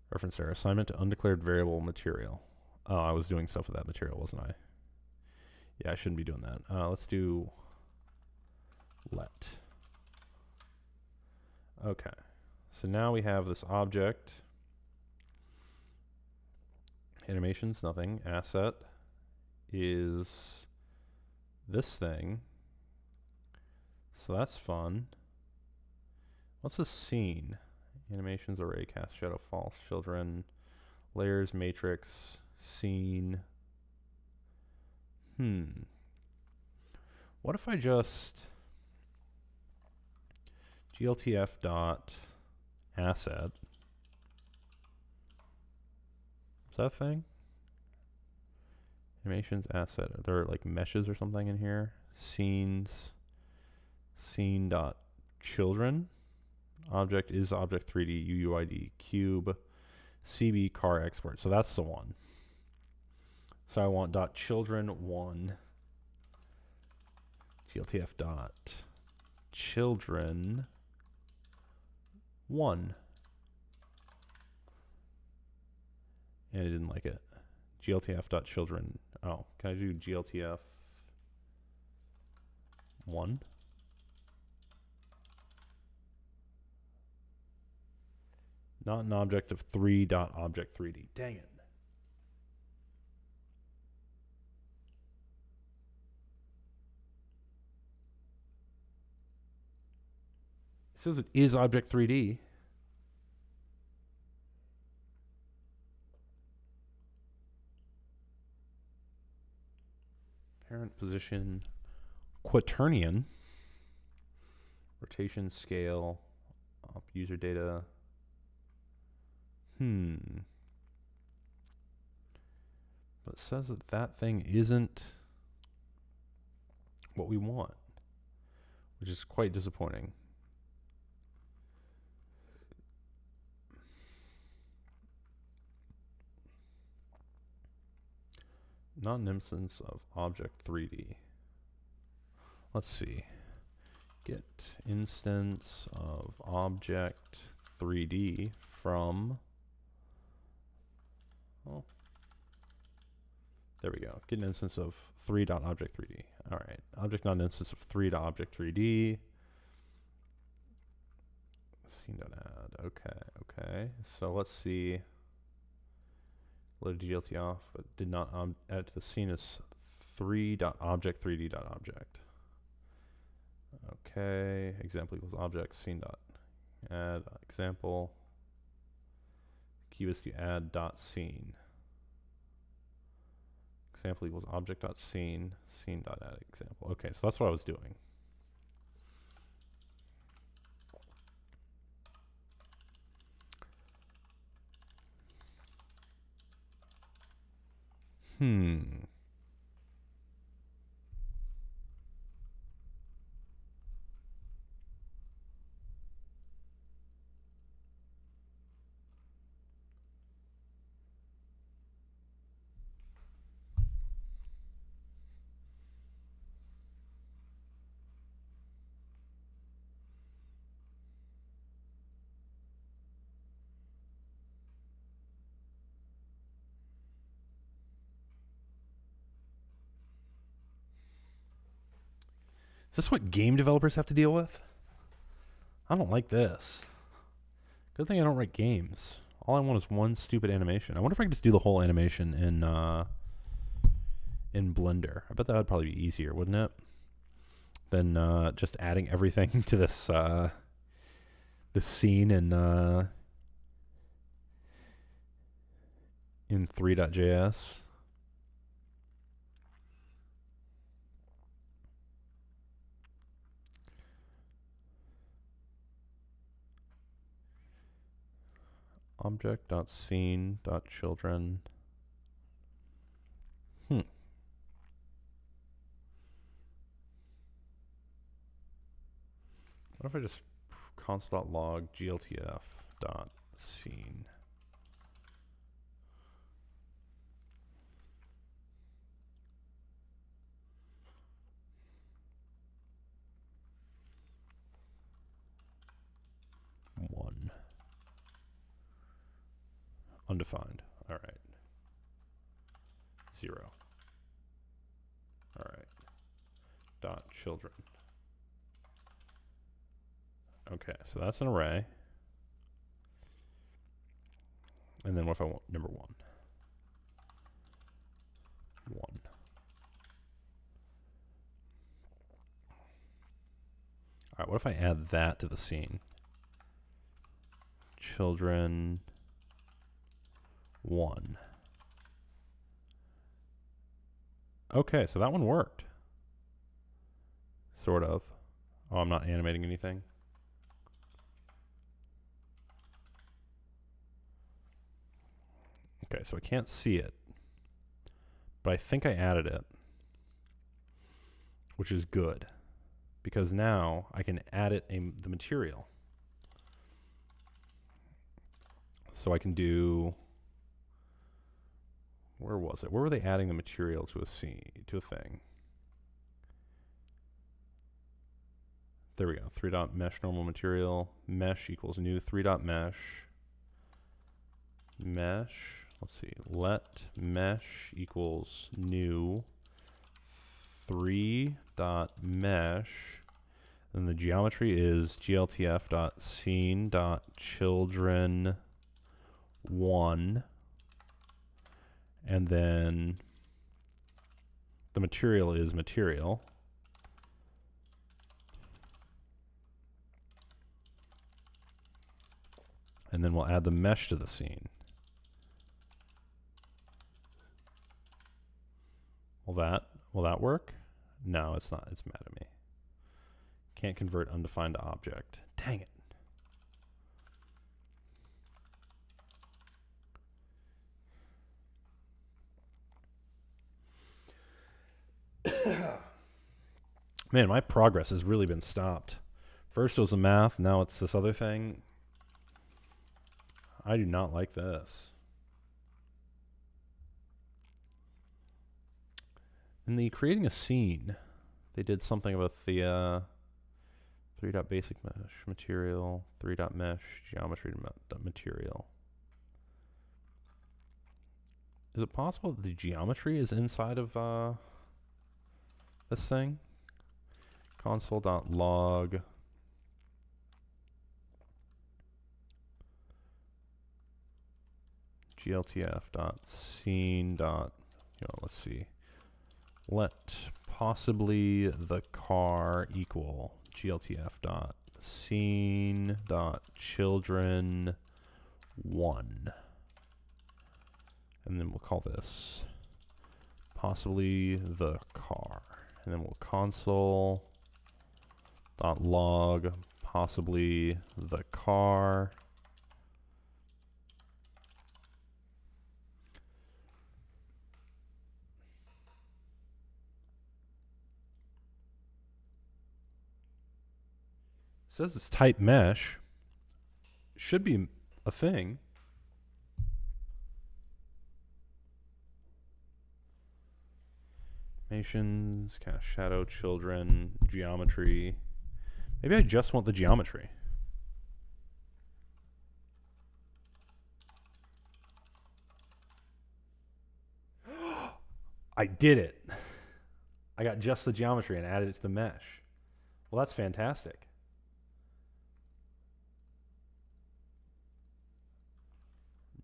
Reference error. Assignment to undeclared variable material. Oh, I was doing stuff with that material, wasn't I? Yeah, I shouldn't be doing that. Let's do let. Okay. So now we have this object. Animations, nothing. Asset is this thing. So that's fun. What's a scene? Animations, array, cast, shadow, false, children, layers, matrix, scene. What if I just gltf dot asset? Is that a thing? Animations, asset. Are there like meshes or something in here? Scenes, scene dot children. Object is object 3D UUID cube CB car export. So that's the one. So I want dot children one gltf dot children one. And I didn't like it. gltf dot children. Oh, can I do gltf one? Not an object of 3 dot object 3D. Dang it. It says it is object 3D. Parent position quaternion. Rotation scale. Up user data. But it says that that thing isn't what we want, which is quite disappointing. Not an instance of object 3D. Let's see. Get instance of object 3D from, oh, there we go. Get an instance of 3.object3D. All right. Object not an instance of 3.object3D. Scene.add. Okay. So let's see. Loaded GLT off, but did not add to the scene as 3.object3D.object. Okay. Example equals object scene dot add example. Key is to add dot scene. Example equals object dot scene dot add example. Okay, so that's what I was doing. Is this what game developers have to deal with? I don't like this. Good thing I don't write games. All I want is one stupid animation. I wonder if I could just do the whole animation in Blender. I bet that would probably be easier, wouldn't it? Than just adding everything to this the scene in 3.js. Object.scene.children. What if I just console.log gltf.scene? One. Undefined. All right. 0. All right. Dot children. Okay, so that's an array. And then what if I want number 1? 1. All right, what if I add that to the scene? Children 1. Okay, so that one worked. Sort of. Oh, I'm not animating anything. Okay, so I can't see it. But I think I added it. Which is good. Because now I can add it the material. So I can do... Where was it? Where were they adding the material to a scene, to a thing? There we go. 3.mesh normal material. Mesh equals new 3.mesh. Mesh. Let's see. Let mesh equals new 3.mesh. And the geometry is gltf.scene.children1. And then the material is material. And then we'll add the mesh to the scene. Will that work? No, it's not. It's mad at me. Can't convert undefined to object. Dang it. Man, my progress has really been stopped. First it was the math, now it's this other thing. I do not like this. In the creating a scene, they did something about the 3.basic mesh material, 3.mesh geometry material. Is it possible that the geometry is inside of this thing? Console.log gltf.scene. Let's see. Let possibly the car equal gltf.scene.children1. And then we'll call this possibly the car. And then we'll console.log possibly the car. It says it's type mesh. Should be a thing. Nations, cast shadow, children, geometry. Maybe I just want the geometry. I did it. I got just the geometry and added it to the mesh. Well, that's fantastic.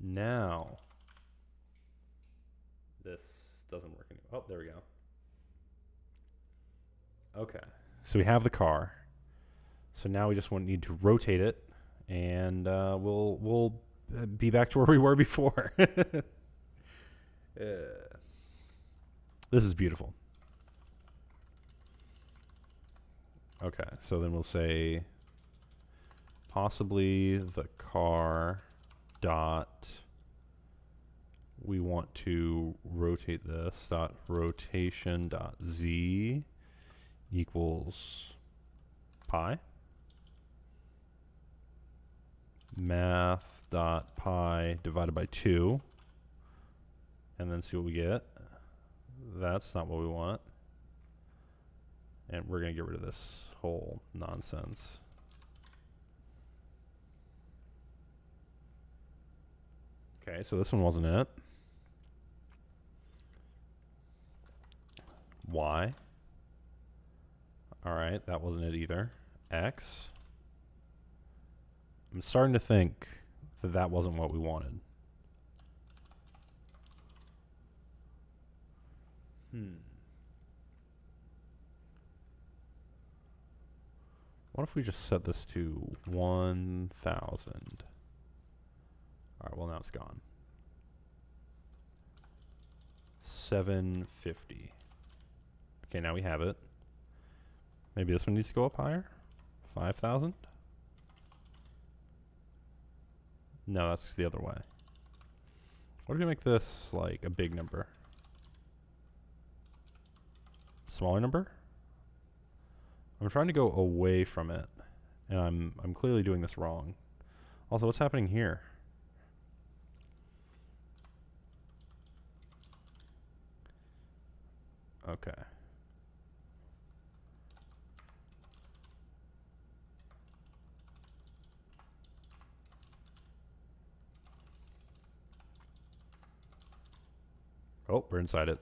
Now, this doesn't work anymore. Oh, there we go. Okay, so we have the car. So now we just need to rotate it and we'll be back to where we were before. This is beautiful. Okay, so then we'll say possibly the car dot, we want to rotate this dot rotation dot z equals pi. Math dot pi divided by 2, and then see what we get. That's not what we want, and we're gonna get rid of this whole nonsense. Okay, so this one wasn't it. Y. Alright, that wasn't it either. X. I'm starting to think that that wasn't what we wanted. What if we just set this to 1,000? Alright, well now it's gone. 750. Okay, now we have it. Maybe this one needs to go up higher? 5,000? No, that's the other way. What if we make this like a big number? Smaller number? I'm trying to go away from it, and I'm clearly doing this wrong. Also, what's happening here? Okay. Oh, we're inside it.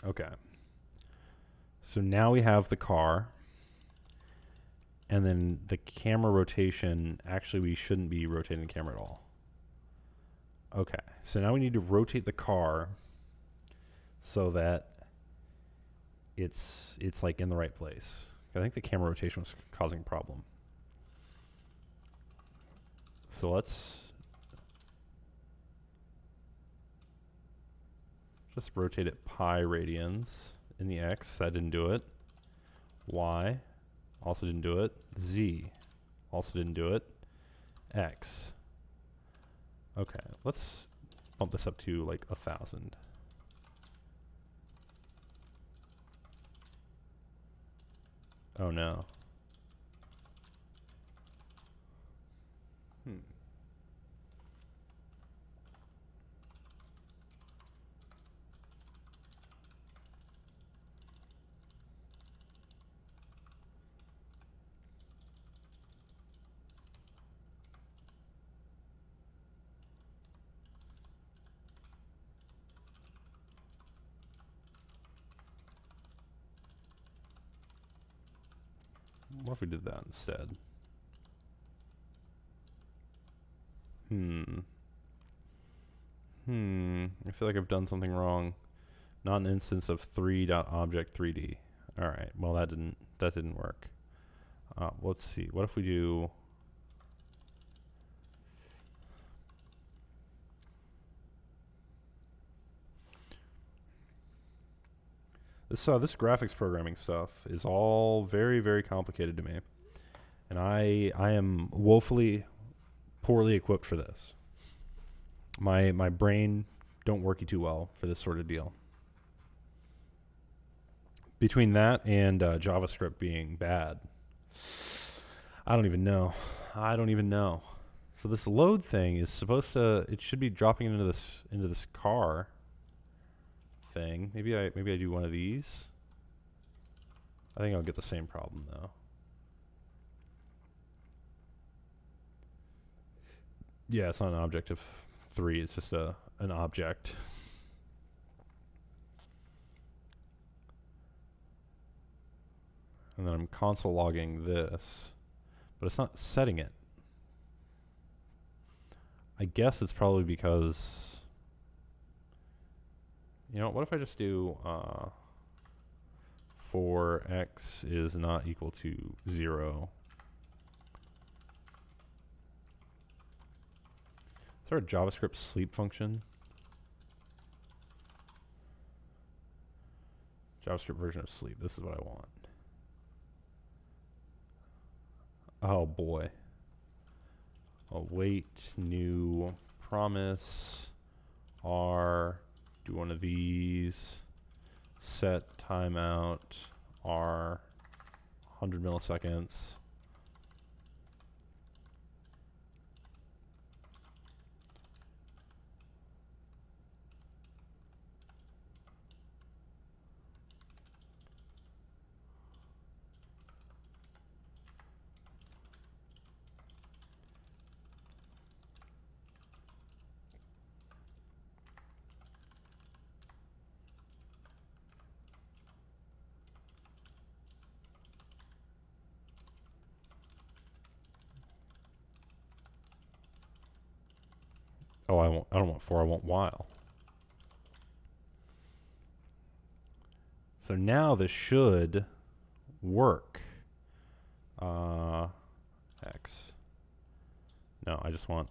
Okay. So now we have the car. And then the camera rotation, actually we shouldn't be rotating the camera at all. Okay. So now we need to rotate the car so that it's like in the right place. I think the camera rotation was causing a problem. So let's just rotate it pi radians in the X. That didn't do it. Y also didn't do it. Z also didn't do it. X. Okay, let's bump this up to like 1,000. Oh no. What if we did that instead? I feel like I've done something wrong. Not an instance of 3.object3d. Alright, well that didn't work. Let's see. What if we do this graphics programming stuff is all very, very complicated to me. And I am woefully poorly equipped for this. My brain don't work too well for this sort of deal. Between that and JavaScript being bad, I don't even know. So this load thing is supposed to, it should be dropping into this car thing. Maybe I do one of these. I think I'll get the same problem though. Yeah, it's not an object of 3, it's just an object. And then I'm console logging this, but it's not setting it. I guess it's probably because, you know, what if I just do for x is not equal to 0. Is there a JavaScript sleep function? JavaScript version of sleep. This is what I want. Oh boy. Await new promise. R. Do one of these. Set timeout. R. 100 milliseconds. Oh, I don't want for, I want while. So now this should work. X. No, I just want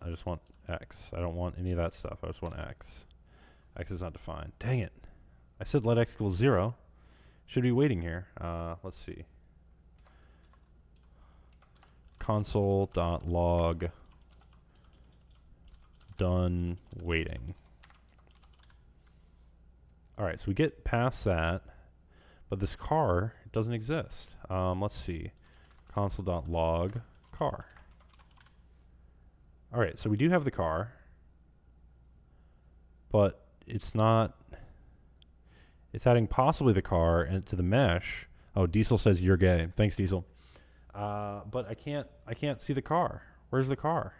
X. I don't want any of that stuff. I just want X. X is not defined. Dang it. I said let X equal 0. Should be waiting here. Let's see. Console.log done waiting. All right, so we get past that, but this car doesn't exist. Let's see. Console.log car. All right, so we do have the car, but it's not. It's adding possibly the car into the mesh. Oh, Diesel says you're gay. Thanks, Diesel. But I can't see the car. Where's the car?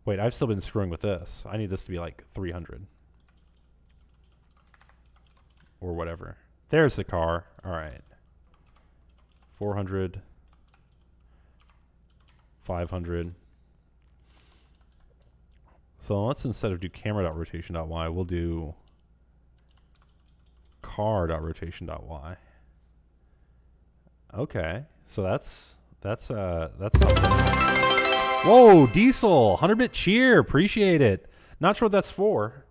Wait, I've still been screwing with this. I need this to be like 300 or whatever. There's the car. All right. 400, 500. So let's, instead of do camera.rotation.y, we'll do car.rotation.y. Okay, so that's something. Whoa, Diesel, 100-bit cheer, appreciate it. Not sure what that's for.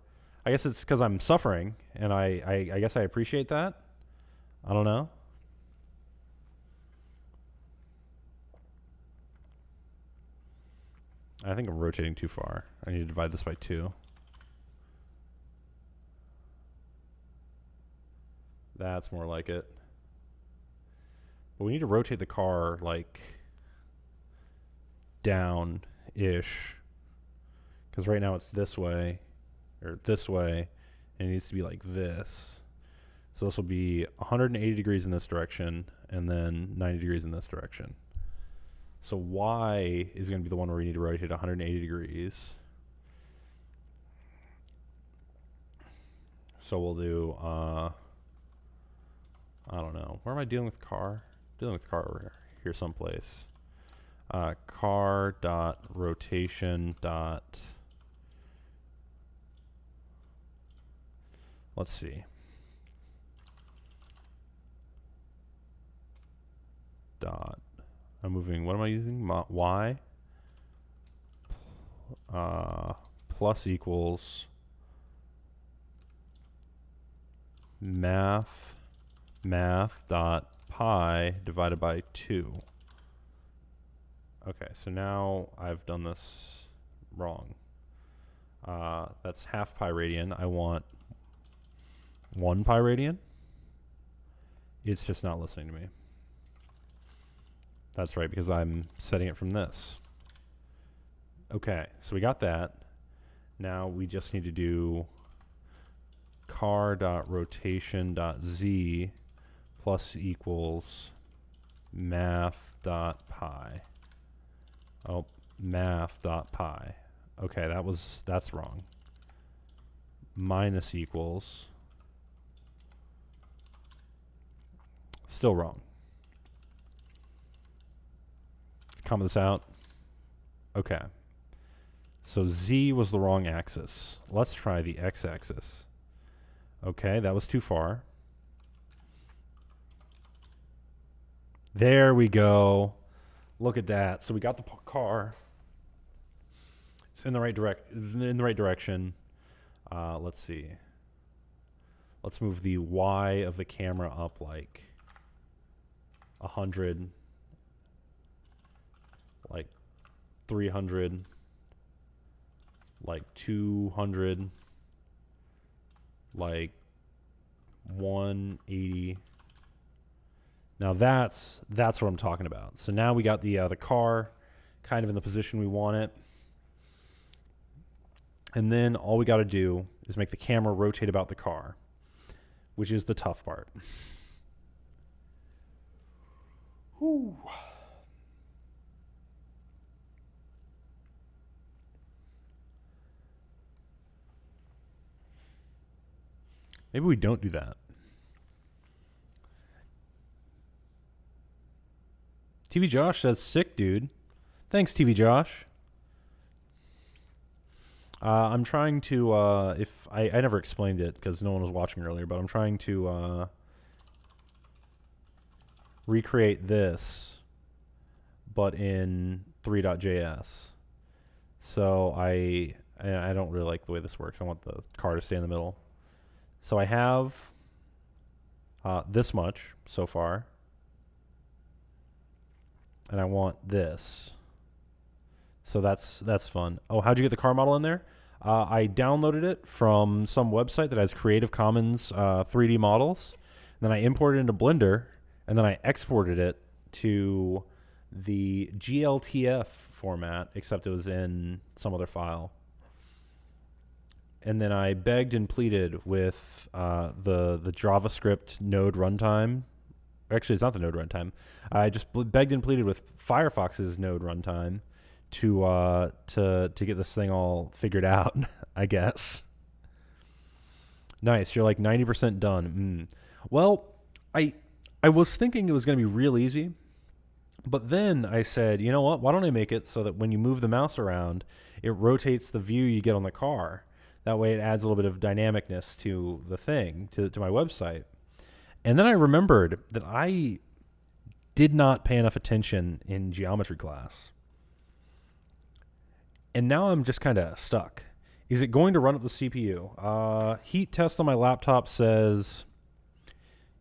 I guess it's because I'm suffering, and I guess I appreciate that. I don't know. I think I'm rotating too far. I need to divide this by 2. That's more like it. But we need to rotate the car like down-ish. Because right now it's this way, or this way, and it needs to be like this. So this will be 180 degrees in this direction, and then 90 degrees in this direction. So Y is going to be the one where we need to rotate 180 degrees. So we'll do, I don't know. Where am I dealing with car? Dealing with car over here someplace. Car dot rotation dot. Let's see. Dot. I'm moving. What am I using? Y. Plus equals math dot pi divided by 2. Okay, so now I've done this wrong. That's half pi radian. I want 1 pi radian. It's just not listening to me. That's right, because I'm setting it from this. Okay, so we got that. Now we just need to do car.rotation.z plus equals math.pi. Oh, math.pi. Okay, that's wrong. Minus equals. Still wrong. Let's comment this out. Okay. So Z was the wrong axis. Let's try the x-axis. Okay, that was too far. There we go. Look at that. So we got the car. It's in the right direction. Let's see. Let's move the Y of the camera up like 100, like 300, like 200, like 180. Now that's what I'm talking about. So now we got the car kind of in the position we want it. And then all we got to do is make the camera rotate about the car, which is the tough part. Whew. Maybe we don't do that. TV Josh says, sick, dude. Thanks, TV Josh. I'm trying to, if I never explained it because no one was watching earlier, but I'm trying to recreate this, but in 3.js. So I don't really like the way this works. I want the car to stay in the middle. So I have this much so far, and I want this. So that's fun. Oh, how'd you get the car model in there? I downloaded it from some website that has Creative Commons 3D models. And then I imported it into Blender, and then I exported it to the GLTF format, except it was in some other file. And then I begged and pleaded with the JavaScript node runtime. Actually, it's not the node runtime. I just begged and pleaded with Firefox's node runtime to get this thing all figured out, I guess. Nice. You're like 90% done. Well, I was thinking it was going to be real easy, but then I said, you know what? Why don't I make it so that when you move the mouse around, it rotates the view you get on the car. That way it adds a little bit of dynamicness to the thing, to my website. And then I remembered that I did not pay enough attention in geometry class. And now I'm just kind of stuck. Is it going to run up the CPU? Heat test on my laptop says,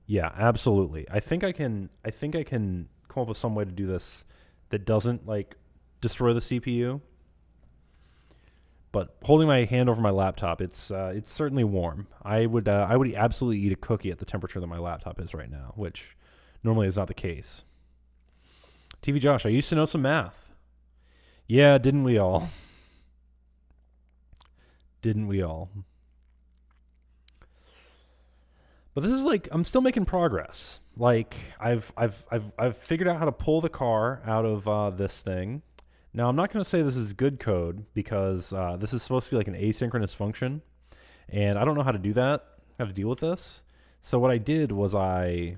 yeah, absolutely. I think I can come up with some way to do this that doesn't like destroy the CPU. But holding my hand over my laptop, it's certainly warm. I would absolutely eat a cookie at the temperature that my laptop is right now, which normally is not the case. TV Josh, I used to know some math. Yeah, didn't we all? Didn't we all? But this is like I'm still making progress. Like I've figured out how to pull the car out of this thing. Now I'm not going to say this is good code because this is supposed to be like an asynchronous function, and I don't know how to do that, how to deal with this. So what I did was I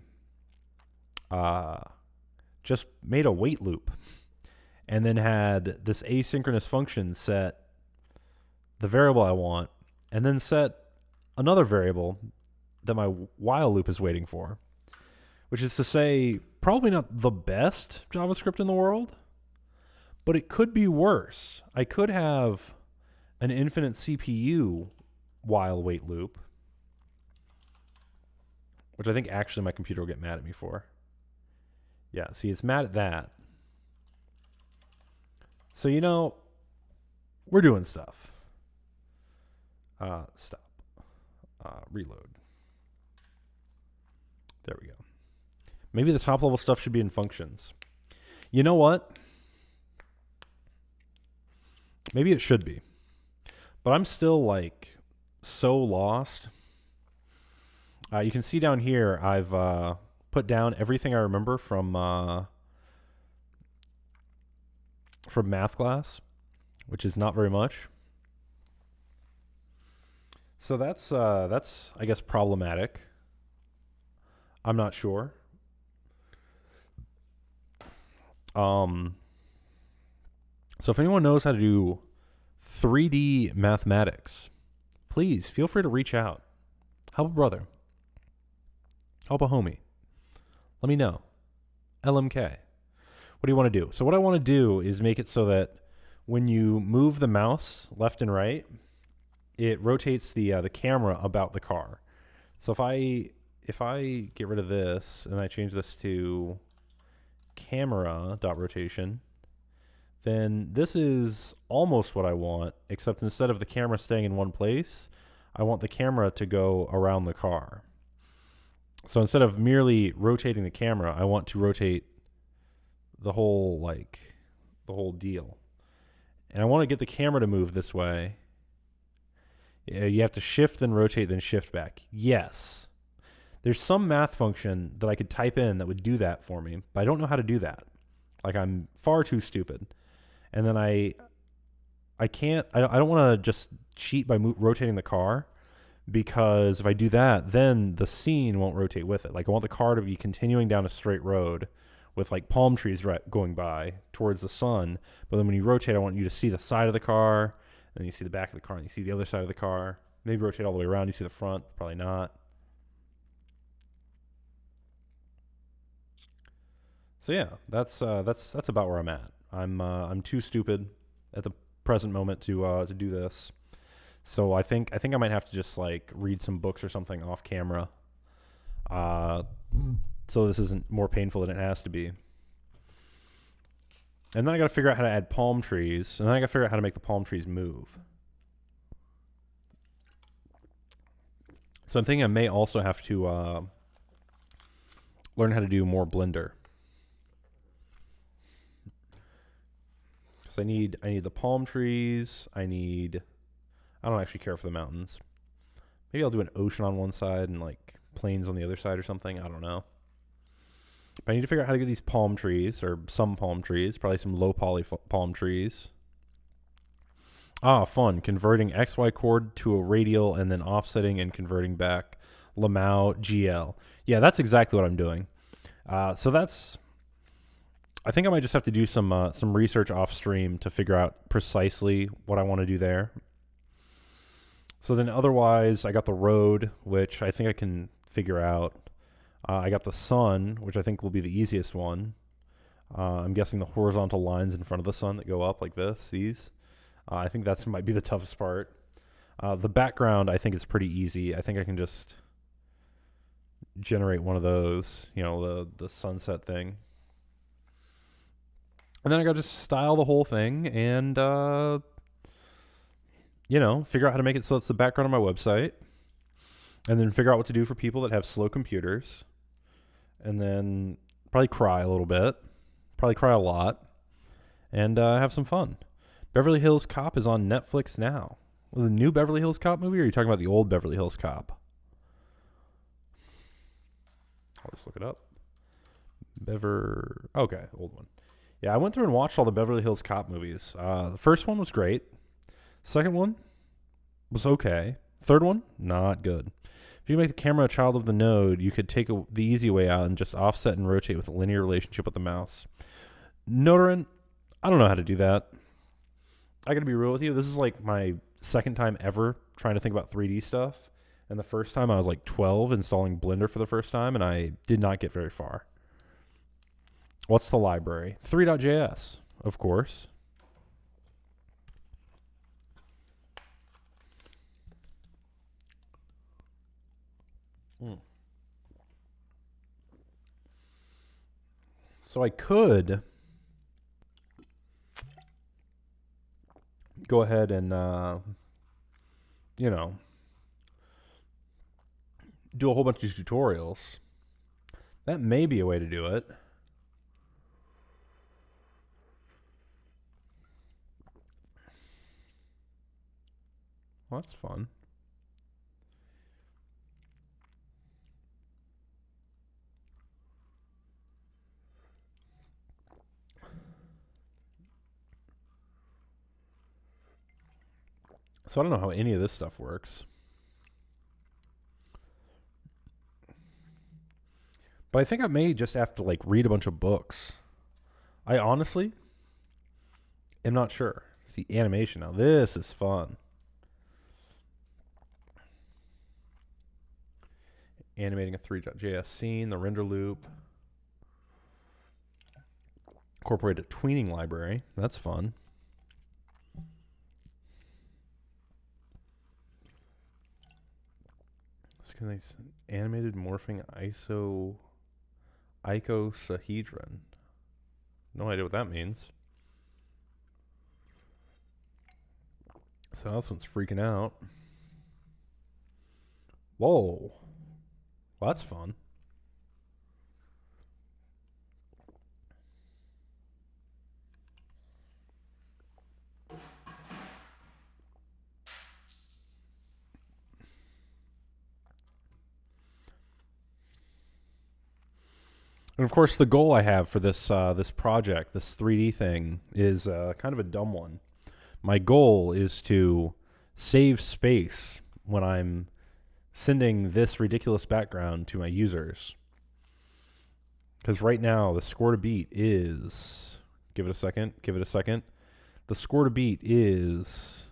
just made a wait loop, and then had this asynchronous function set the variable I want, and then set another variable that my while loop is waiting for, which is to say probably not the best JavaScript in the world, but it could be worse. I could have an infinite CPU while wait loop, which I think actually my computer will get mad at me for. Yeah, see, it's mad at that. So, you know, we're doing stuff. Stop. Reload. There we go. Maybe the top level stuff should be in functions. You know what? Maybe it should be. But I'm still like so lost. You can see down here I've put down everything I remember from math class, which is not very much. So that's I guess problematic. I'm not sure. So if anyone knows how to do 3D mathematics, please feel free to reach out. Help a brother. Help a homie. Let me know. LMK. What do you want to do? So what I want to do is make it so that when you move the mouse left and right, it rotates the camera about the car. So if I get rid of this and I change this to camera.rotation, then this is almost what I want, except instead of the camera staying in one place, I want the camera to go around the car. So instead of merely rotating the camera, I want to rotate the whole deal. And I want to get the camera to move this way. You have to shift, then rotate, then shift back. Yes. There's some math function that I could type in that would do that for me, but I don't know how to do that. Like, I'm far too stupid. And then I don't want to just cheat by rotating the car, because if I do that, then the scene won't rotate with it. Like, I want the car to be continuing down a straight road with like palm trees going by towards the sun. But then when you rotate, I want you to see the side of the car, and then you see the back of the car, and you see the other side of the car. Maybe rotate all the way around. You see the front, probably not. So yeah, that's about where I'm at. I'm too stupid at the present moment to do this. So I think I might have to just like read some books or something off camera, so this isn't more painful than it has to be. And then I got to figure out how to add palm trees, and then I got to figure out how to make the palm trees move. So I'm thinking I may also have to learn how to do more Blender. So I need the palm trees. I don't actually care for the mountains. Maybe I'll do an ocean on one side and like plains on the other side or something. I don't know. But I need to figure out how to get these palm trees, or some palm trees, probably some low poly palm trees. Fun. Converting XY chord to a radial and then offsetting and converting back. Lamau GL. Yeah, that's exactly what I'm doing. So that's... I think I might just have to do some research off stream to figure out precisely what I want to do there. So then otherwise, I got the road, which I think I can figure out. I got the sun, which I think will be the easiest one. I'm guessing the horizontal lines in front of the sun that go up like this, these. I think that might be the toughest part. The background, I think, is pretty easy. I think I can just generate one of those, the sunset thing. And then I got to just style the whole thing and, figure out how to make it so it's the background of my website. And then figure out what to do for people that have slow computers. And then probably cry a little bit. Probably cry a lot. And have some fun. Beverly Hills Cop is on Netflix now. The new Beverly Hills Cop movie, or are you talking about the old Beverly Hills Cop? I'll just look it up. Okay, old one. Yeah, I went through and watched all the Beverly Hills Cop movies. The first one was great. Second one was okay. Third one, not good. If you make the camera a child of the node, you could take the easy way out and just offset and rotate with a linear relationship with the mouse. Notarin, I don't know how to do that. I gotta be real with you. This is like my second time ever trying to think about 3D stuff. And the first time I was like 12 installing Blender for the first time, and I did not get very far. What's the library? 3.js, of course. So I could go ahead and, do a whole bunch of tutorials. That may be a way to do it. Well, that's fun. So I don't know how any of this stuff works. But I think I may just have to read a bunch of books. I honestly am not sure. See animation. Now this is fun. Animating a 3.js scene, the render loop. Incorporate a tweening library. That's fun. Animated morphing icosahedron. No idea what that means. So this one's freaking out. Whoa. Well, that's fun. And of course, the goal I have for this this project, this 3D thing, is kind of a dumb one. My goal is to save space when I'm sending this ridiculous background to my users. Because right now, the score to beat is... Give it a second. The score to beat is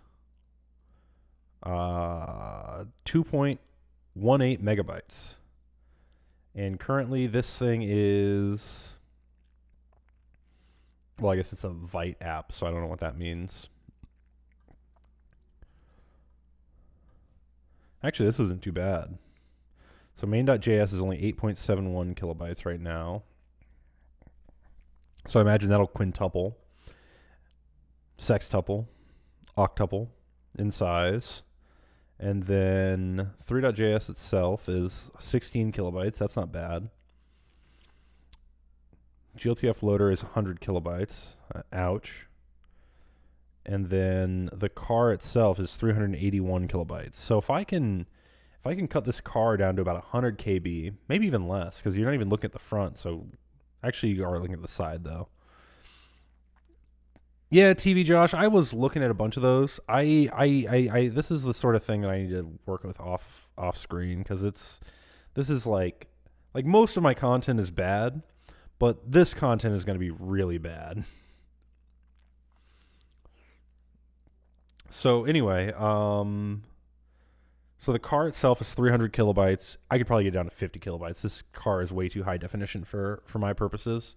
2.18 megabytes. And currently this thing is... Well, I guess it's a Vite app, so I don't know what that means. Actually, this isn't too bad. So main.js is only 8.71 kilobytes right now. So I imagine that'll quintuple, sextuple, octuple in size. And then 3.js itself is 16 kilobytes. That's not bad. GLTF loader is 100 kilobytes. Ouch. And then the car itself is 381 kilobytes. So if I can cut this car down to about 100 KB, maybe even less, because you're not even looking at the front. So actually, you are looking at the side though. Yeah, TV Josh, I was looking at a bunch of those. I this is the sort of thing that I need to work with off screen, because this is like most of my content is bad, but this content is going to be really bad. So anyway, so the car itself is 300 kilobytes. I could probably get down to 50 kilobytes. This car is way too high definition for my purposes.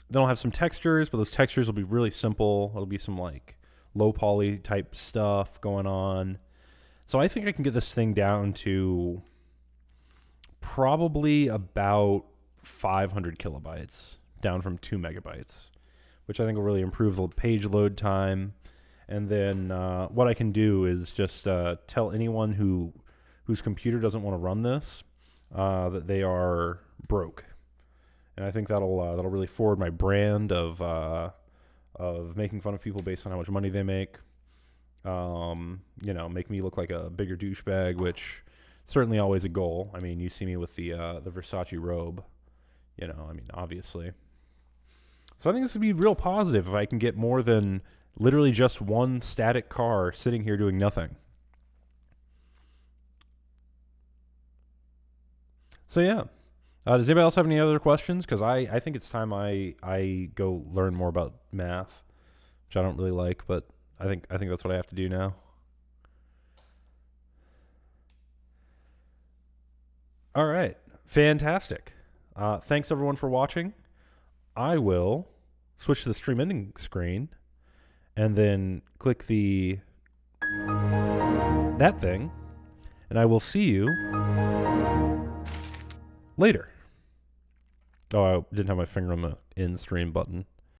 Then I'll have some textures, but those textures will be really simple. It'll be some like low poly type stuff going on. So I think I can get this thing down to probably about 500 kilobytes, down from 2 megabytes, which I think will really improve the page load time. And then what I can do is just tell anyone whose computer doesn't want to run this that they are broke. And I think that'll really forward my brand of making fun of people based on how much money they make. Make me look like a bigger douchebag, which certainly always a goal. I mean, you see me with the Versace robe, obviously. So I think this would be real positive if I can get more than literally just one static car sitting here doing nothing. So yeah. Does anybody else have any other questions? Because I think it's time I go learn more about math, which I don't really like, but I think that's what I have to do now. All right. Fantastic. Thanks everyone for watching. I will switch to the stream ending screen and then click that thing, and I will see you later. Oh, I didn't have my finger on the end stream button.